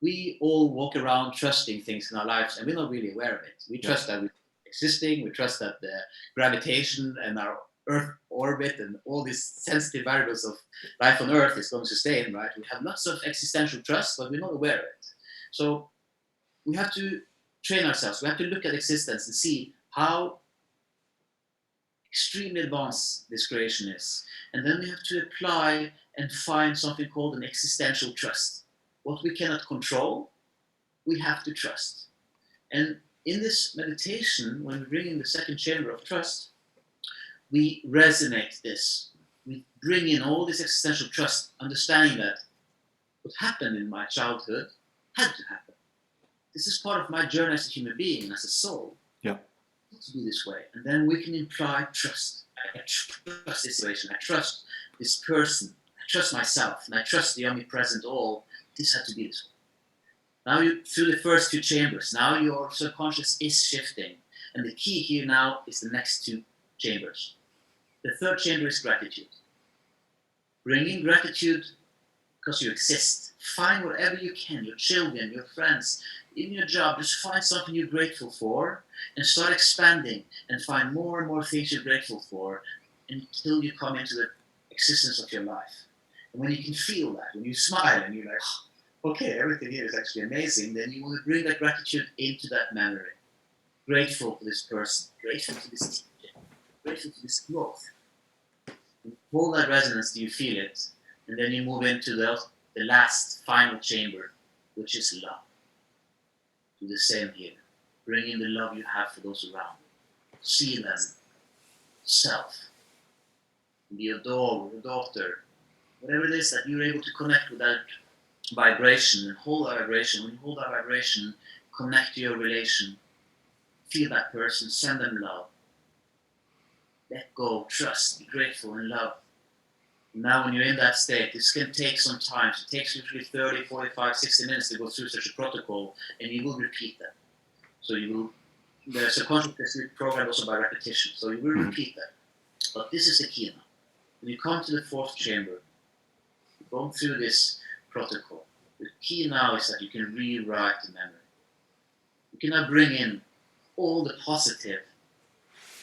We all walk around trusting things in our lives, and we're not really aware of it. We trust that we're existing, we trust that the gravitation and our Earth orbit and all these sensitive variables of life on Earth is going to sustain, right? We have lots of existential trust, but we're not aware of it. So we have to train ourselves. We have to look at existence and see how extremely advanced this creation is. And then we have to apply and find something called an existential trust. What we cannot control, we have to trust. And in this meditation, when we bring in the second chamber of trust, we resonate this. We bring in all this existential trust, understanding that what happened in my childhood had to happen. This is part of my journey as a human being and as a soul. Yeah. To be this way. And then we can imply trust. I trust this situation. I trust this person. I trust myself. And I trust the omnipresent all. This had to be this way. Now you through the first two chambers. Now your subconscious is shifting. And the key here now is the next two chambers. The third chamber is gratitude. Bring in gratitude because you exist. Find whatever you can, your children, your friends, in your job, just find something you're grateful for and start expanding and find more and more things you're grateful for until you come into the existence of your life. And when you can feel that, when you smile and you're like, oh, okay, everything here is actually amazing, then you want to bring that gratitude into that memory. Grateful for this person, grateful for this teacher, grateful for this growth. And hold that resonance till you feel it, and then you move into the last, final chamber, which is love. Do the same here. Bring in the love you have for those around you. See them. Self. Be a dog or a daughter. Whatever it is that you're able to connect with that vibration and hold that vibration. When you hold that vibration, connect to your relation. Feel that person. Send them love. Let go. Trust. Be grateful and love. Now when you're in that state, this can take some time. It takes usually 30, 45, 60 minutes to go through such a protocol, and you will repeat that. So you will, the subconscious is programmed also by repetition, so you will repeat that. But this is the key now. When you come to the fourth chamber, you're going through this protocol. The key now is that you can rewrite the memory. You can now bring in all the positive,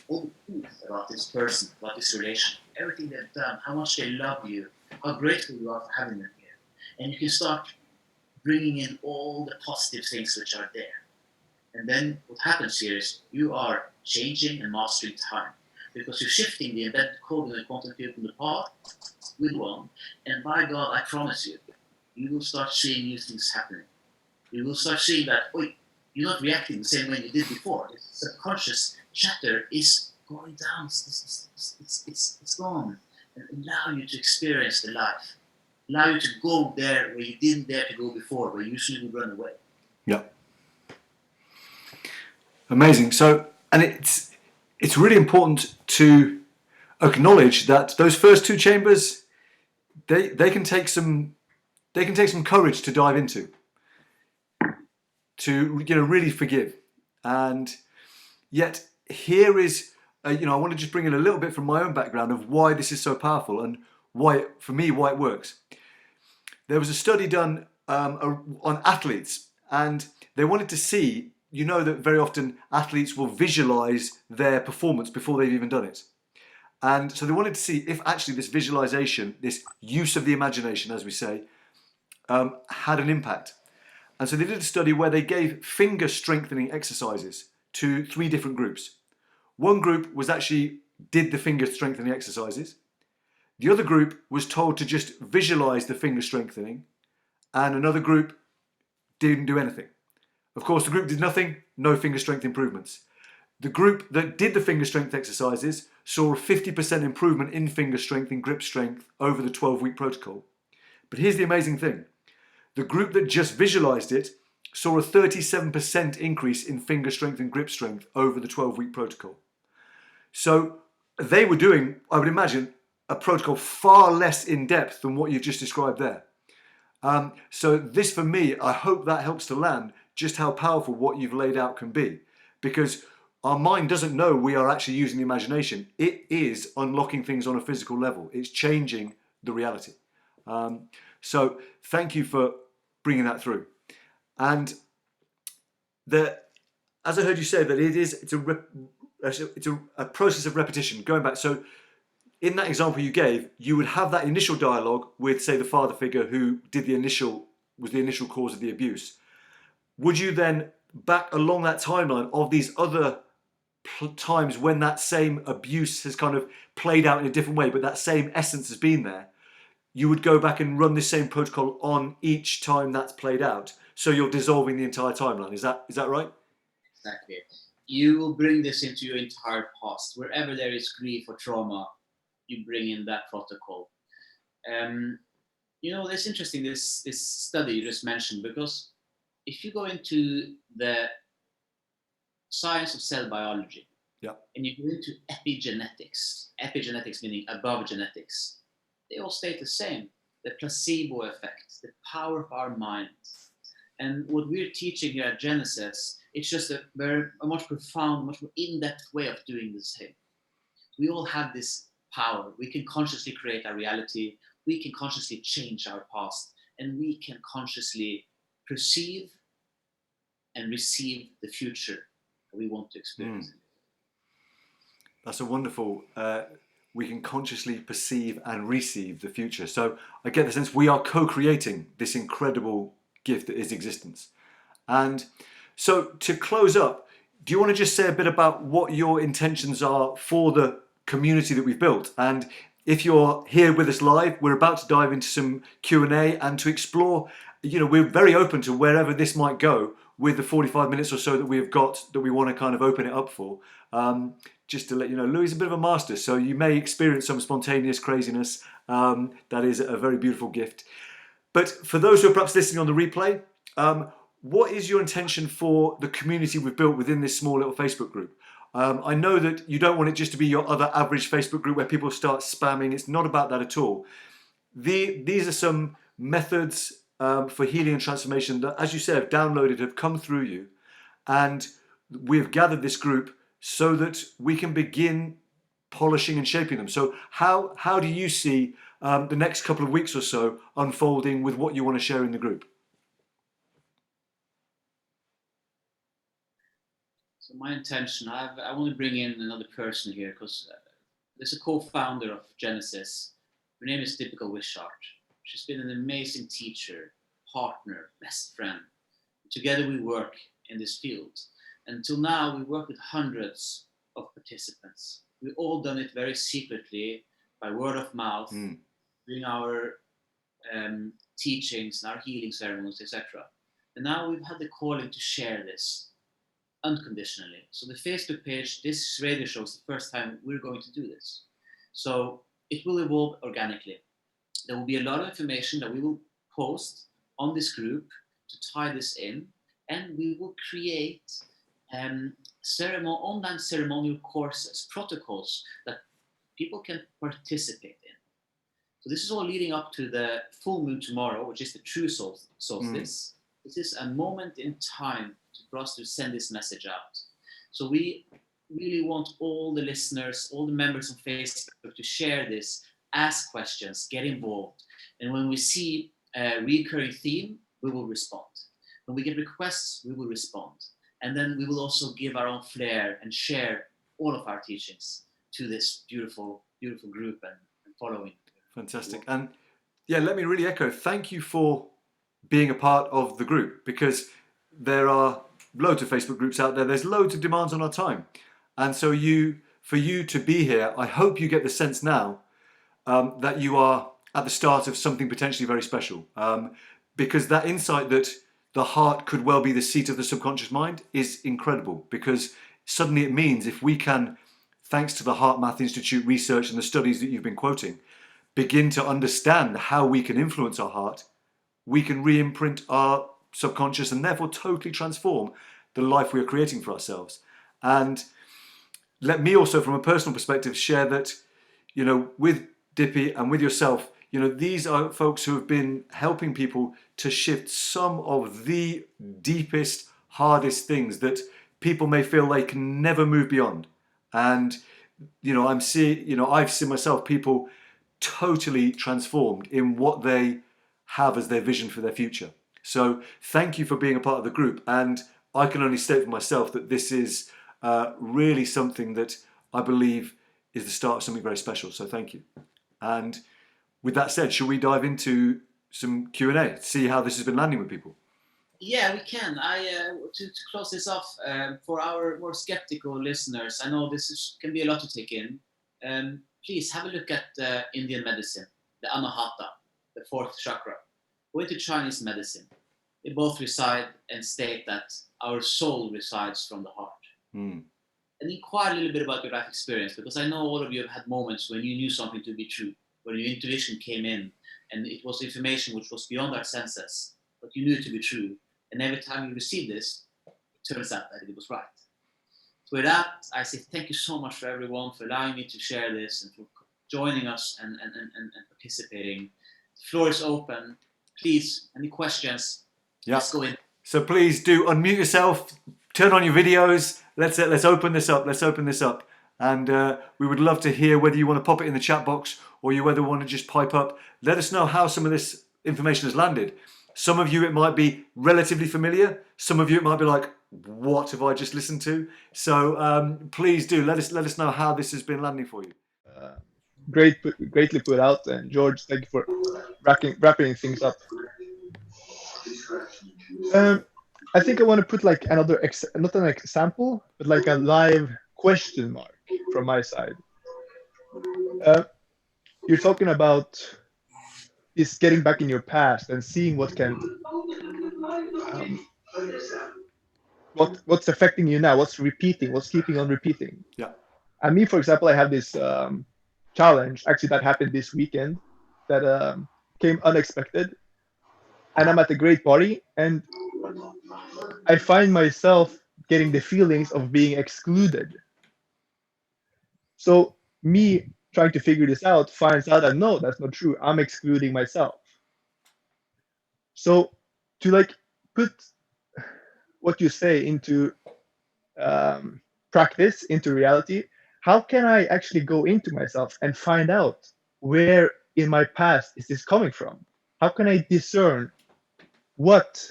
all the truth about this person, about this relation, everything they've done, how much they love you, how grateful you are for having them here. And you can start bringing in all the positive things which are there. And then what happens here is you are changing and mastering time, because you're shifting the embedded code in the quantum field from the past with one, and by God, I promise you, you will start seeing new things happening. You will start seeing that, oh, you're not reacting the same way you did before. The subconscious chatter is going down, it's gone, and allow you to experience the life. Allow you to go there where you didn't dare to go before, where you usually would run away. Yeah. Amazing. So, and it's really important to acknowledge that those first two chambers, they can take some courage to dive into, to really forgive. And yet here is I want to just bring in a little bit from my own background of why this is so powerful and why it works. There was a study done on athletes, and they wanted to see, that very often athletes will visualize their performance before they've even done it. And so they wanted to see if actually this visualization, this use of the imagination, as we say, had an impact. And so they did a study where they gave finger strengthening exercises to 3 different groups. One group did the finger strengthening exercises. The other group was told to just visualize the finger strengthening, and another group didn't do anything. Of course, the group did nothing, no finger strength improvements. The group that did the finger strength exercises saw a 50% improvement in finger strength and grip strength over the 12-week protocol. But here's the amazing thing. The group that just visualized it saw a 37% increase in finger strength and grip strength over the 12-week protocol. So they were doing, I would imagine, a protocol far less in depth than what you've just described there. So this, for me, I hope that helps to land just how powerful what you've laid out can be. Because our mind doesn't know we are actually using the imagination. It is unlocking things on a physical level. It's changing the reality. So thank you for bringing that through. And as I heard you say, that it's a process of repetition. Going back, so in that example you gave, you would have that initial dialogue with, say, the father figure who was the initial cause of the abuse. Would you then, back along that timeline of these other times when that same abuse has kind of played out in a different way, but that same essence has been there, you would go back and run this same protocol on each time that's played out. So you're dissolving the entire timeline. Is that right? Exactly. You will bring this into your entire past. Wherever there is grief or trauma, you bring in that protocol. It's interesting, this study you just mentioned, because if you go into the science of cell biology, and you go into epigenetics meaning above genetics, they all state the same. The placebo effect, the power of our mind. And what we're teaching here at Genesis, it's just a much profound, much more in-depth way of doing the same. We all have this power. We can consciously create our reality. We can consciously change our past. And we can consciously perceive and receive the future that we want to experience. That's a wonderful... we can consciously perceive and receive the future. So I get the sense we are co-creating this incredible gift that is existence. And so to close up, do you want to just say a bit about what your intentions are for the community that we've built? And if you're here with us live, we're about to dive into some Q&A and to explore, we're very open to wherever this might go with the 45 minutes or so that we've got that we want to kind of open it up for. Just to let you know, Louis is a bit of a master, so you may experience some spontaneous craziness. That is a very beautiful gift. But for those who are perhaps listening on the replay, what is your intention for the community we've built within this small little Facebook group? I know that you don't want it just to be your other average Facebook group where people start spamming. It's not about that at all. These are some methods for healing and transformation that, as you said, have downloaded, have come through you. And we've gathered this group so that we can begin polishing and shaping them. So how do you see the next couple of weeks or so unfolding with what you want to share in the group? So my intention, I want to bring in another person here, because there's a co-founder of Genesis. Her name is Typical Wishart. She's been an amazing teacher, partner, best friend. Together we work in this field. Until now, we work with hundreds of participants. We've all done it very secretly by word of mouth, doing our teachings and our healing ceremonies, etc. And now we've had the calling to share this unconditionally. So the Facebook page, this radio show is the first time we're going to do this. So it will evolve organically. There will be a lot of information that we will post on this group to tie this in, and we will create online ceremonial courses, protocols that people can participate in. So this is all leading up to the full moon tomorrow, which is the true solstice. This is a moment in time for us to send this message out. So we really want all the listeners, all the members on Facebook to share this, ask questions, get involved. And when we see a recurring theme, we will respond. When we get requests, we will respond. And then we will also give our own flair and share all of our teachings to this beautiful, beautiful group and following. Fantastic. And yeah, let me really echo, thank you for being a part of the group, because there are loads of Facebook groups out there. There's loads of demands on our time. And so for you to be here, I hope you get the sense now that you are at the start of something potentially very special. Because that insight that the heart could well be the seat of the subconscious mind is incredible, because suddenly it means if we can, thanks to the Heart Math Institute research and the studies that you've been quoting, begin to understand how we can influence our heart, we can re-imprint our subconscious and therefore totally transform the life we are creating for ourselves. And let me also, from a personal perspective, share that, with Dippy and with yourself, these are folks who have been helping people to shift some of the deepest, hardest things that people may feel they can never move beyond. And, I've seen myself, people totally transformed in what they have as their vision for their future. So thank you for being a part of the group. And I can only state for myself that this is really something that I believe is the start of something very special. So thank you. And with that said, shall we dive into some Q&A, see how this has been landing with people? Yeah, we can. To close this off, for our more skeptical listeners, I know can be a lot to take in. Please have a look at Indian medicine, the Anahata, the fourth chakra. Go into Chinese medicine. They both reside and state that our soul resides from the heart. Mm. And inquire a little bit about your life experience, because I know all of you have had moments when you knew something to be true, when your intuition came in and it was information which was beyond our senses, but you knew it to be true. And every time you receive this, it turns out that it was right. So with that, I say thank you so much for everyone for allowing me to share this and for joining us and participating. The floor is open. Please, any questions? Yeah. Let's go in. So please do unmute yourself, turn on your videos. Let's open this up. Let's open this up. And we would love to hear whether you want to pop it in the chat box or you whether want to just pipe up. Let us know how some of this information has landed. Some of you, it might be relatively familiar. Some of you, it might be like, what have I just listened to? So please do let us know how this has been landing for you. Greatly put out, and George, thank you for wrapping things up. I think I want to put like another not an example, but like a live question mark from my side. You're talking about is getting back in your past and seeing what can what's affecting you now, what's repeating, what's keeping on repeating. Yeah. And me, for example, I have this challenge actually that happened this weekend that came unexpected, and I'm at a great party and I find myself getting the feelings of being excluded. So me trying to figure this out finds out that no, that's not true. I'm excluding myself. So to like put what you say into practice, into reality, how can I actually go into myself and find out where in my past is this coming from? How can I discern what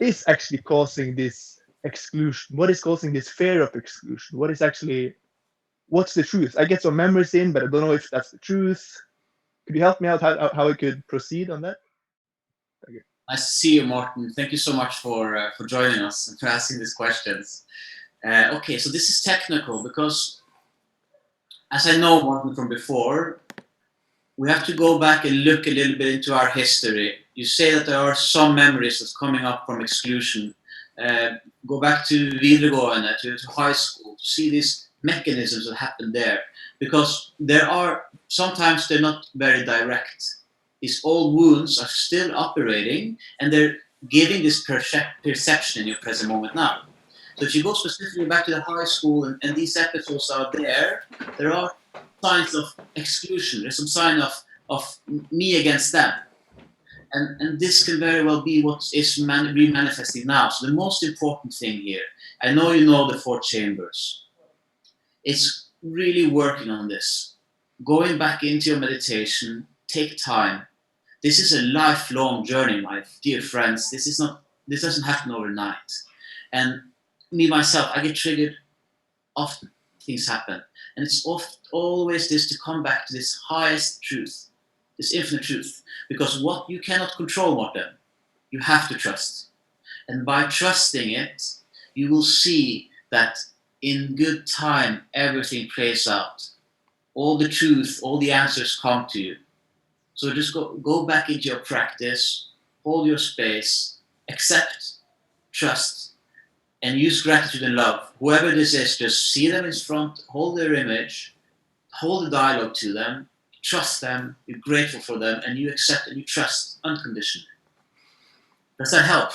is actually causing this exclusion? What is causing this fear of exclusion? What's the truth? I get some memories in, but I don't know if that's the truth. Could you help me out how I could proceed on that? Okay. Nice to see you, Martin. Thank you so much for joining us and for asking these questions. Okay, so this is technical because, as I know, Martin, from before, we have to go back and look a little bit into our history. You say that there are some memories that's coming up from exclusion. Go back to videregående, to high school, to see these mechanisms that happen there. Because sometimes they're not very direct. These old wounds are still operating and they're giving this perception in your present moment now. So if you go specifically back to the high school and these episodes are there are signs of exclusion. There's some sign of me against them. And this can very well be what is re-manifesting now. So the most important thing here, I know you know the 4 chambers. It's really working on this. Going back into your meditation, take time. This is a lifelong journey, my dear friends. This doesn't happen overnight. And me, myself, I get triggered often. Things happen. And it's always this to come back to this highest truth, this infinite truth. Because what you cannot control, Martin, you have to trust. And by trusting it, you will see that in good time, everything plays out. All the truth, all the answers come to you. So just go back into your practice, hold your space, accept, trust, and use gratitude and love. Whoever this is, just see them in front, hold their image, hold the dialogue to them, trust them, be grateful for them, and you accept and you trust unconditionally. Does that help?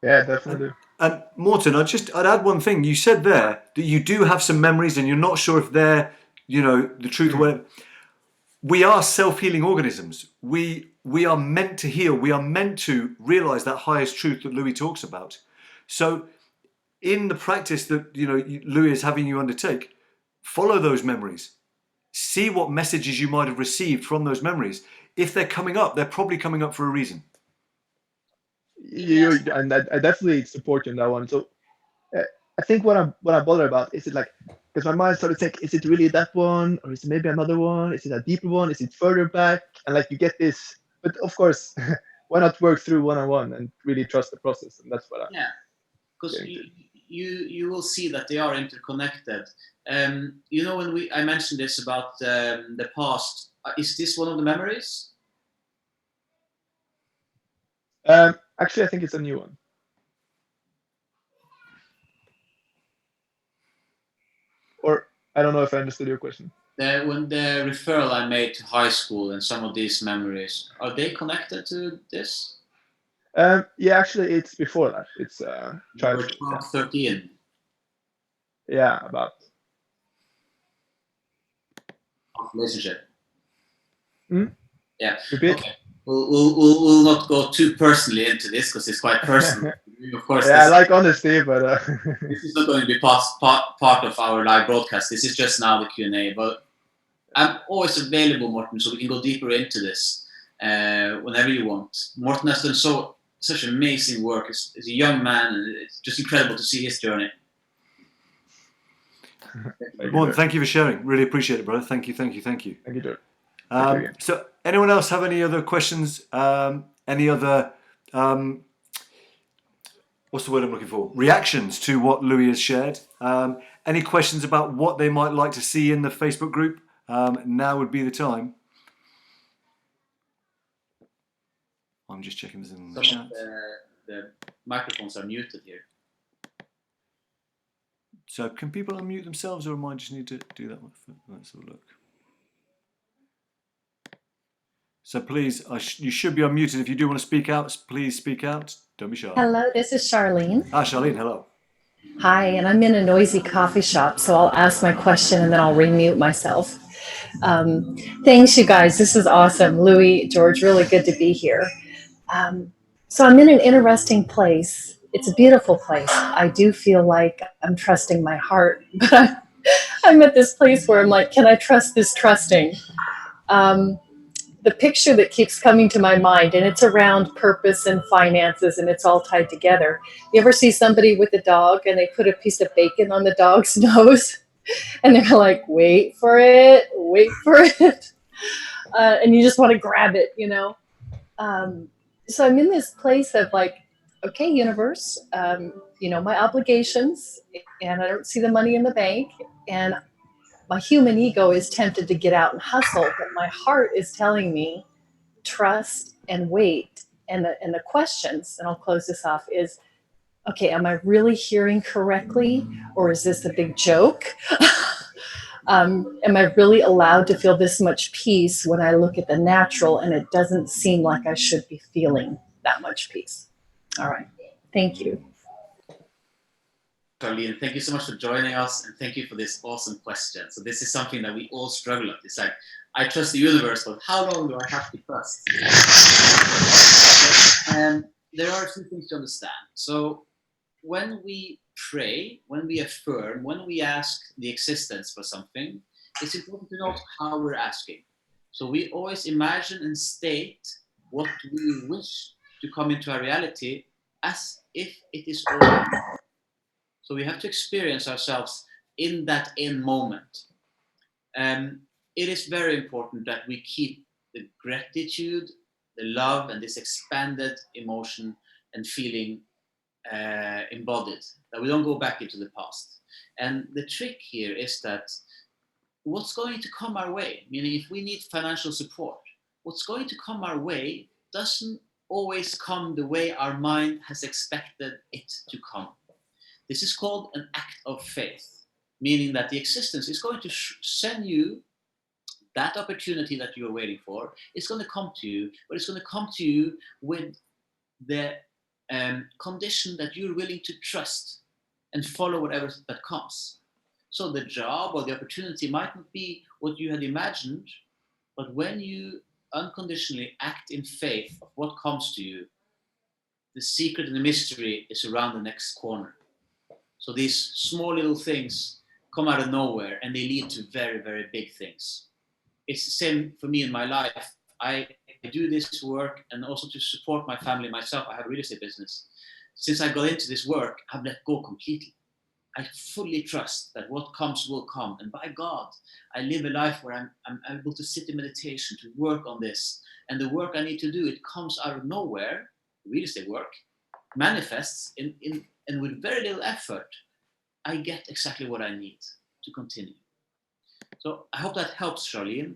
Yeah, definitely. And Morten, I'd add one thing. You said there that you do have some memories and you're not sure if they're, the truth or whatever. We are self-healing organisms. We are meant to heal. We are meant to realize that highest truth that Louis talks about. So in the practice that, Louis is having you undertake, follow those memories. See what messages you might have received from those memories. If they're coming up, they're probably coming up for a reason. And I definitely support you on that one. So I think what I'm bothered about is it like, because my mind started thinking, is it really that one, or is it maybe another one? Is it a deeper one? Is it further back? And like you get this, but of course, why not work through one-on-one and really trust the process? And that's what I'm because getting to. you will see that they are interconnected. When I mentioned this about the past, is this one of the memories? Actually, I think it's a new one. Or I don't know if I understood your question. When the referral I made to high school and some of these memories, are they connected to this? Yeah, actually, it's before that. It's You were childhood. 12, 13. Yeah, about. Relationship. Yeah. Repeat. Okay. We'll not go too personally into this because it's quite personal. Of course, Yeah, I like honesty, but this is not going to be part of our live broadcast. This is just now the Q&A. But I'm always available, Morten, so we can go deeper into this whenever you want. Morten has done such amazing work. He's a young man, and it's just incredible to see his journey. Morten, thank you for sharing. Really appreciate it, brother. Thank you. Thank you, George. So anyone else have any other questions? Any other, what's the word I'm looking for? Reactions to what Louis has shared? Any questions about what they might like to see in the Facebook group? Now would be the time. I'm just checking this in the chat. Some of the microphones are muted here. So can people unmute themselves, or am I just need to do that one? Let's have a look. So please, you should be unmuted. If you do want to speak out, please speak out. Don't be shy. Hello, this is Charlene. Charlene, hello. Hi, and I'm in a noisy coffee shop, so I'll ask my question and then I'll remute myself. Thanks, you guys. This is awesome. Louis, George, really good to be here. So I'm in an interesting place. It's a beautiful place. I do feel like I'm trusting my heart, but I'm at this place where I'm like, can I trust this trusting? The picture that keeps coming to my mind, and it's around purpose and finances, and it's all tied together. You ever see somebody with a dog and they put a piece of bacon on the dog's nose and they're like, wait for it, and you just want to grab it, So I'm in this place of like, okay, universe, my obligations, and I don't see the money in the bank, and my human ego is tempted to get out and hustle, but my heart is telling me trust and wait. And the questions, and I'll close this off, is, okay, am I really hearing correctly, or is this a big joke? Am I really allowed to feel this much peace when I look at the natural and it doesn't seem like I should be feeling that much peace? All right. Thank you. Charlene, thank you so much for joining us, and thank you for this awesome question. So this is something that we all struggle with. It's like, I trust the universe, but how long do I have to trust? And there are two things to understand. So when we pray, when we affirm, when we ask the existence for something, it's important to note how we're asking. So we always imagine and state what we wish to come into our reality as if it is already. So we have to experience ourselves in that in moment. It is very important that we keep the gratitude, the love, and this expanded emotion and feeling embodied, that we don't go back into the past. And the trick here is that what's going to come our way, meaning if we need financial support, what's going to come our way doesn't always come the way our mind has expected it to come. This is called an act of faith, meaning that the existence is going to send you that opportunity that you're waiting for. It's going to come to you, but it's going to come to you with the condition that you're willing to trust and follow whatever that comes. So the job or the opportunity might not be what you had imagined, but when you unconditionally act in faith of what comes to you, the secret and the mystery is around the next corner. So these small little things come out of nowhere and they lead to very, very big things. It's the same for me in my life. I do this work and also to support my family, myself. I have a real estate business. Since I got into this work, I've let go completely. I fully trust that what comes will come. And by God, I live a life where I'm able to sit in meditation, to work on this. And the work I need to do, it comes out of nowhere. Real estate work manifests and with very little effort, I get exactly what I need to continue. So I hope that helps, Charlene.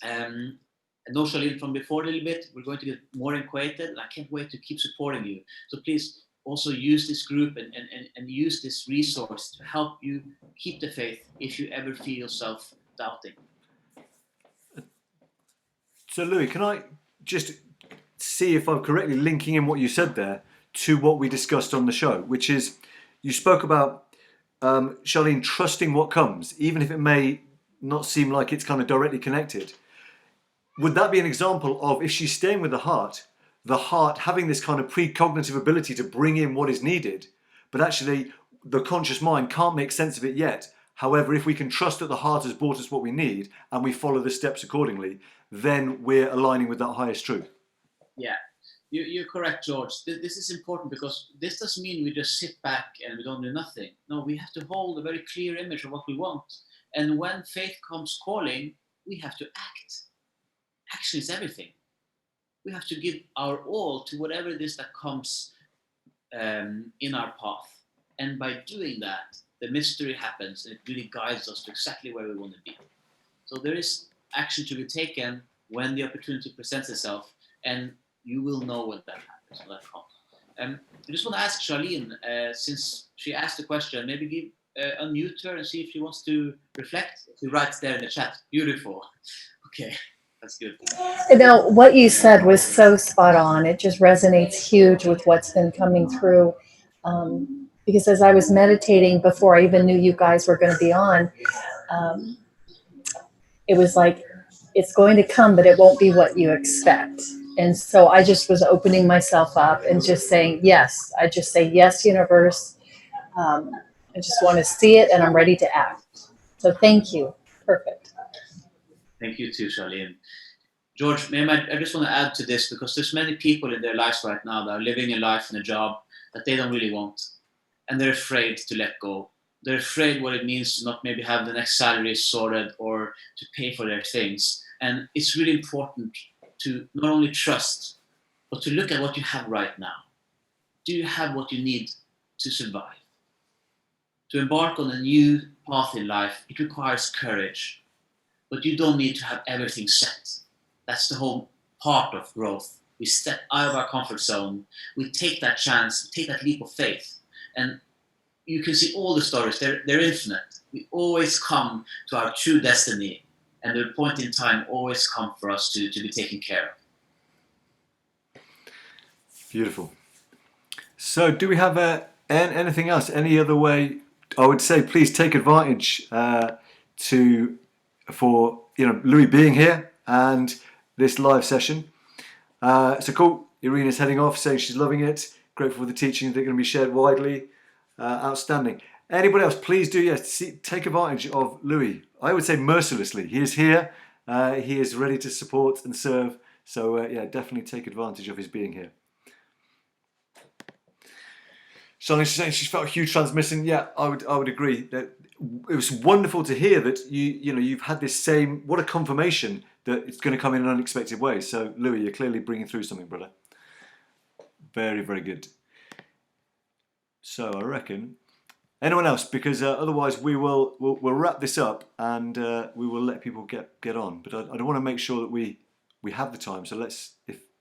I know Charlene from before a little bit. We're going to get more acquainted, and I can't wait to keep supporting you. So please also use this group and use this resource to help you keep the faith if you ever feel yourself doubting. So Louis, can I just see if I'm correctly linking in what you said there to what we discussed on the show, which is you spoke about Charlene trusting what comes, even if it may not seem like it's kind of directly connected. Would that be an example of, if she's staying with the heart having this kind of precognitive ability to bring in what is needed, but actually the conscious mind can't make sense of it yet. However, if we can trust that the heart has brought us what we need and we follow the steps accordingly, then we're aligning with that highest truth. Yeah, you're correct, George. This is important because this doesn't mean we just sit back and we don't do nothing. No, we have to hold a very clear image of what we want. And when faith comes calling, we have to act. Action is everything. We have to give our all to whatever it is that comes in our path. And by doing that, the mystery happens and it really guides us to exactly where we want to be. So there is action to be taken when the opportunity presents itself, and you will know when that happens, when that comes. I just want to ask Charlene, since she asked the question, maybe unmute her and see if she wants to reflect. She writes there in the chat. Beautiful. Okay. That's good. Now, what you said was so spot on. It just resonates huge with what's been coming through. Because as I was meditating before I even knew you guys were going to be on, it was like, it's going to come, but it won't be what you expect. And so I just was opening myself up and just saying, yes. I just say, yes, universe. I just want to see it and I'm ready to act. So thank you. Perfect. Thank you too, Charlene. George, I just want to add to this because there's many people in their lives right now that are living a life and a job that they don't really want. And they're afraid to let go. They're afraid what it means to not maybe have the next salary sorted or to pay for their things. And it's really important to not only trust, but to look at what you have right now. Do you have what you need to survive? To embark on a new path in life, it requires courage. But you don't need to have everything set. That's the whole part of growth. We step out of our comfort zone. We take that chance, take that leap of faith. And you can see all the stories, they're infinite. We always come to our true destiny. And the point in time always come for us to be taken care of. Beautiful. So do we have anything else? Any other way? I would say please take advantage for Louis being here and this live session. So cool. Irina's heading off, saying she's loving it. Grateful for the teachings that are going to be shared widely. Outstanding. Anybody else? Please do take advantage of Louis. I would say mercilessly. He is here. He is ready to support and serve. So definitely take advantage of his being here. Charlene, she's saying she's felt a huge transmission. Yeah, I would agree. That it was wonderful to hear that you've had this same. What a confirmation that it's going to come in an unexpected way. So Louis, you're clearly bringing through something, brother. Very, very good. So I reckon anyone else, because otherwise we'll wrap this up and we will let people get on. But I want to make sure that we have the time. So let's,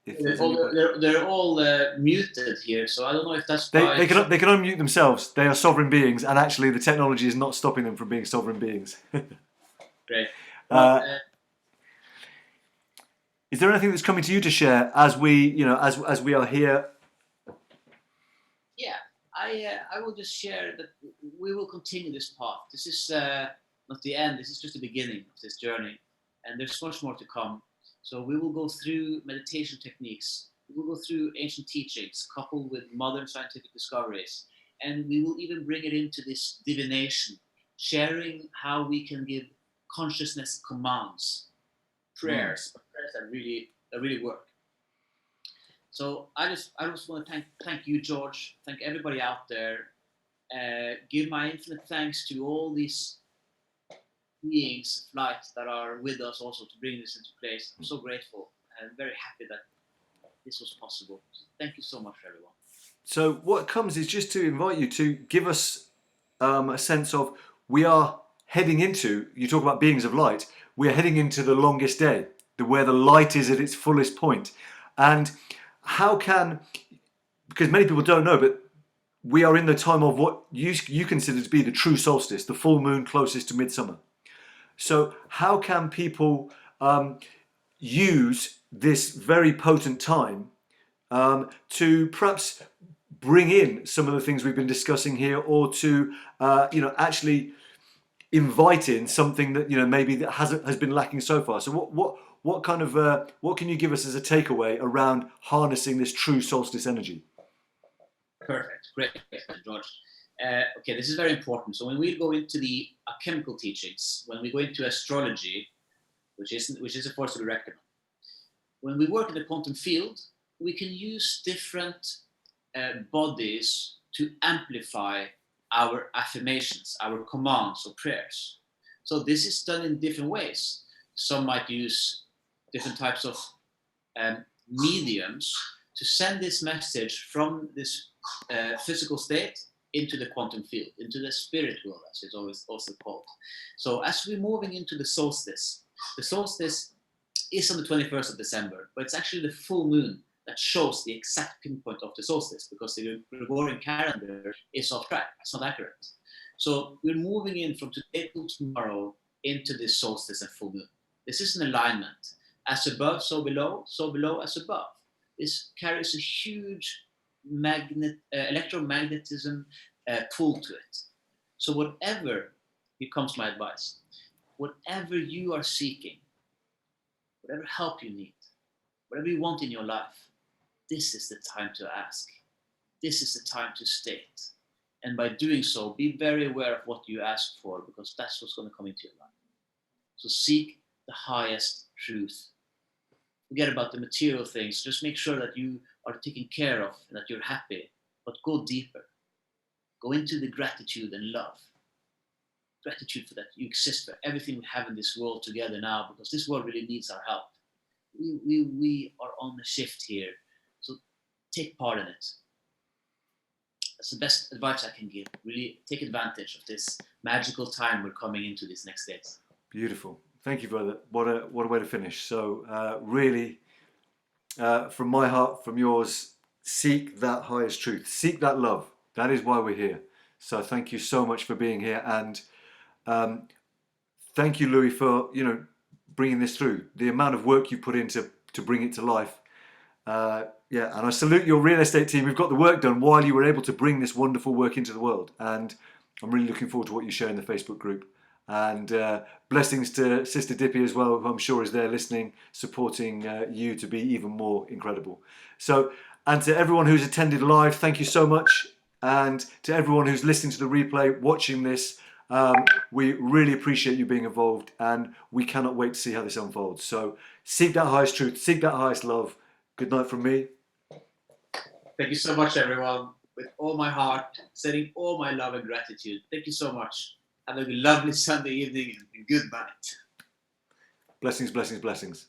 if there's anybody. They're all muted here, so I don't know if that's They can unmute themselves. They are sovereign beings, and actually the technology is not stopping them from being sovereign beings. great. Is there anything that's coming to you to share as we are here? Yeah, I will just share that we will continue this path. This is not the end. This is just the beginning of this journey, and there's much more to come. So we will go through meditation techniques. We will go through ancient teachings coupled with modern scientific discoveries, and we will even bring it into this divination, sharing how we can give consciousness commands, prayers that really work. So I just want to thank you, George. Thank everybody out there. Give my infinite thanks to all these beings of light that are with us also to bring this into place. I'm so grateful and very happy that this was possible. So thank you so much, everyone. So what comes is just to invite you to give us a sense of, we are heading into, you talk about beings of light, we are heading into the longest day, where the light is at its fullest point. And how can, because many people don't know, but we are in the time of what you consider to be the true solstice, the full moon closest to midsummer. So how can people use this very potent time to perhaps bring in some of the things we've been discussing here, or to actually invite in something that maybe that has been lacking so far? So what kind of what can you give us as a takeaway around harnessing this true solstice energy? Perfect, great, George. Okay, this is very important. So when we go into the alchemical teachings, when we go into astrology, which is a force to be reckoned on, when we work in the quantum field, we can use different bodies to amplify our affirmations, our commands or prayers. So this is done in different ways. Some might use different types of mediums to send this message from this physical state into the quantum field, into the spirit world, as it's always also called. So as we're moving into the solstice is on the 21st of December, but it's actually the full moon that shows the exact pinpoint of the solstice, because the Gregorian calendar is off track, it's not accurate. So we're moving in from today till tomorrow into this solstice and full moon. This is an alignment. As above, so below as above. This carries a huge electromagnetism pull to it. So whatever, here comes my advice, whatever you are seeking, whatever help you need, whatever you want in your life, this is the time to ask. This is the time to state. And by doing so, be very aware of what you ask for, because that's what's going to come into your life. So seek the highest truth. Forget about the material things. Just make sure that you are taken care of and that you're happy, but go deeper. Go into the gratitude and love. Gratitude for that you exist, for everything we have in this world together now, because this world really needs our help. We are on the shift here, so take part in it. That's the best advice I can give. Really take advantage of this magical time we're coming into these next days. Beautiful. Thank you, brother. What a way to finish. So really, from my heart, from yours, seek that highest truth. Seek that love. That is why we're here. So thank you so much for being here, and thank you, Louis, for bringing this through. The amount of work you put into to bring it to life. And I salute your real estate team. We've got the work done while you were able to bring this wonderful work into the world, and I'm really looking forward to what you share in the Facebook group. And blessings to Sister Dippy as well, who I'm sure is there listening, supporting you to be even more incredible. So, and to everyone who's attended live, thank you so much. And to everyone who's listening to the replay, watching this, we really appreciate you being involved, and we cannot wait to see how this unfolds. So seek that highest truth, seek that highest love. Good night from me. Thank you so much, everyone. With all my heart, sending all my love and gratitude. Thank you so much. Have a lovely Sunday evening and good night. Blessings, blessings, blessings.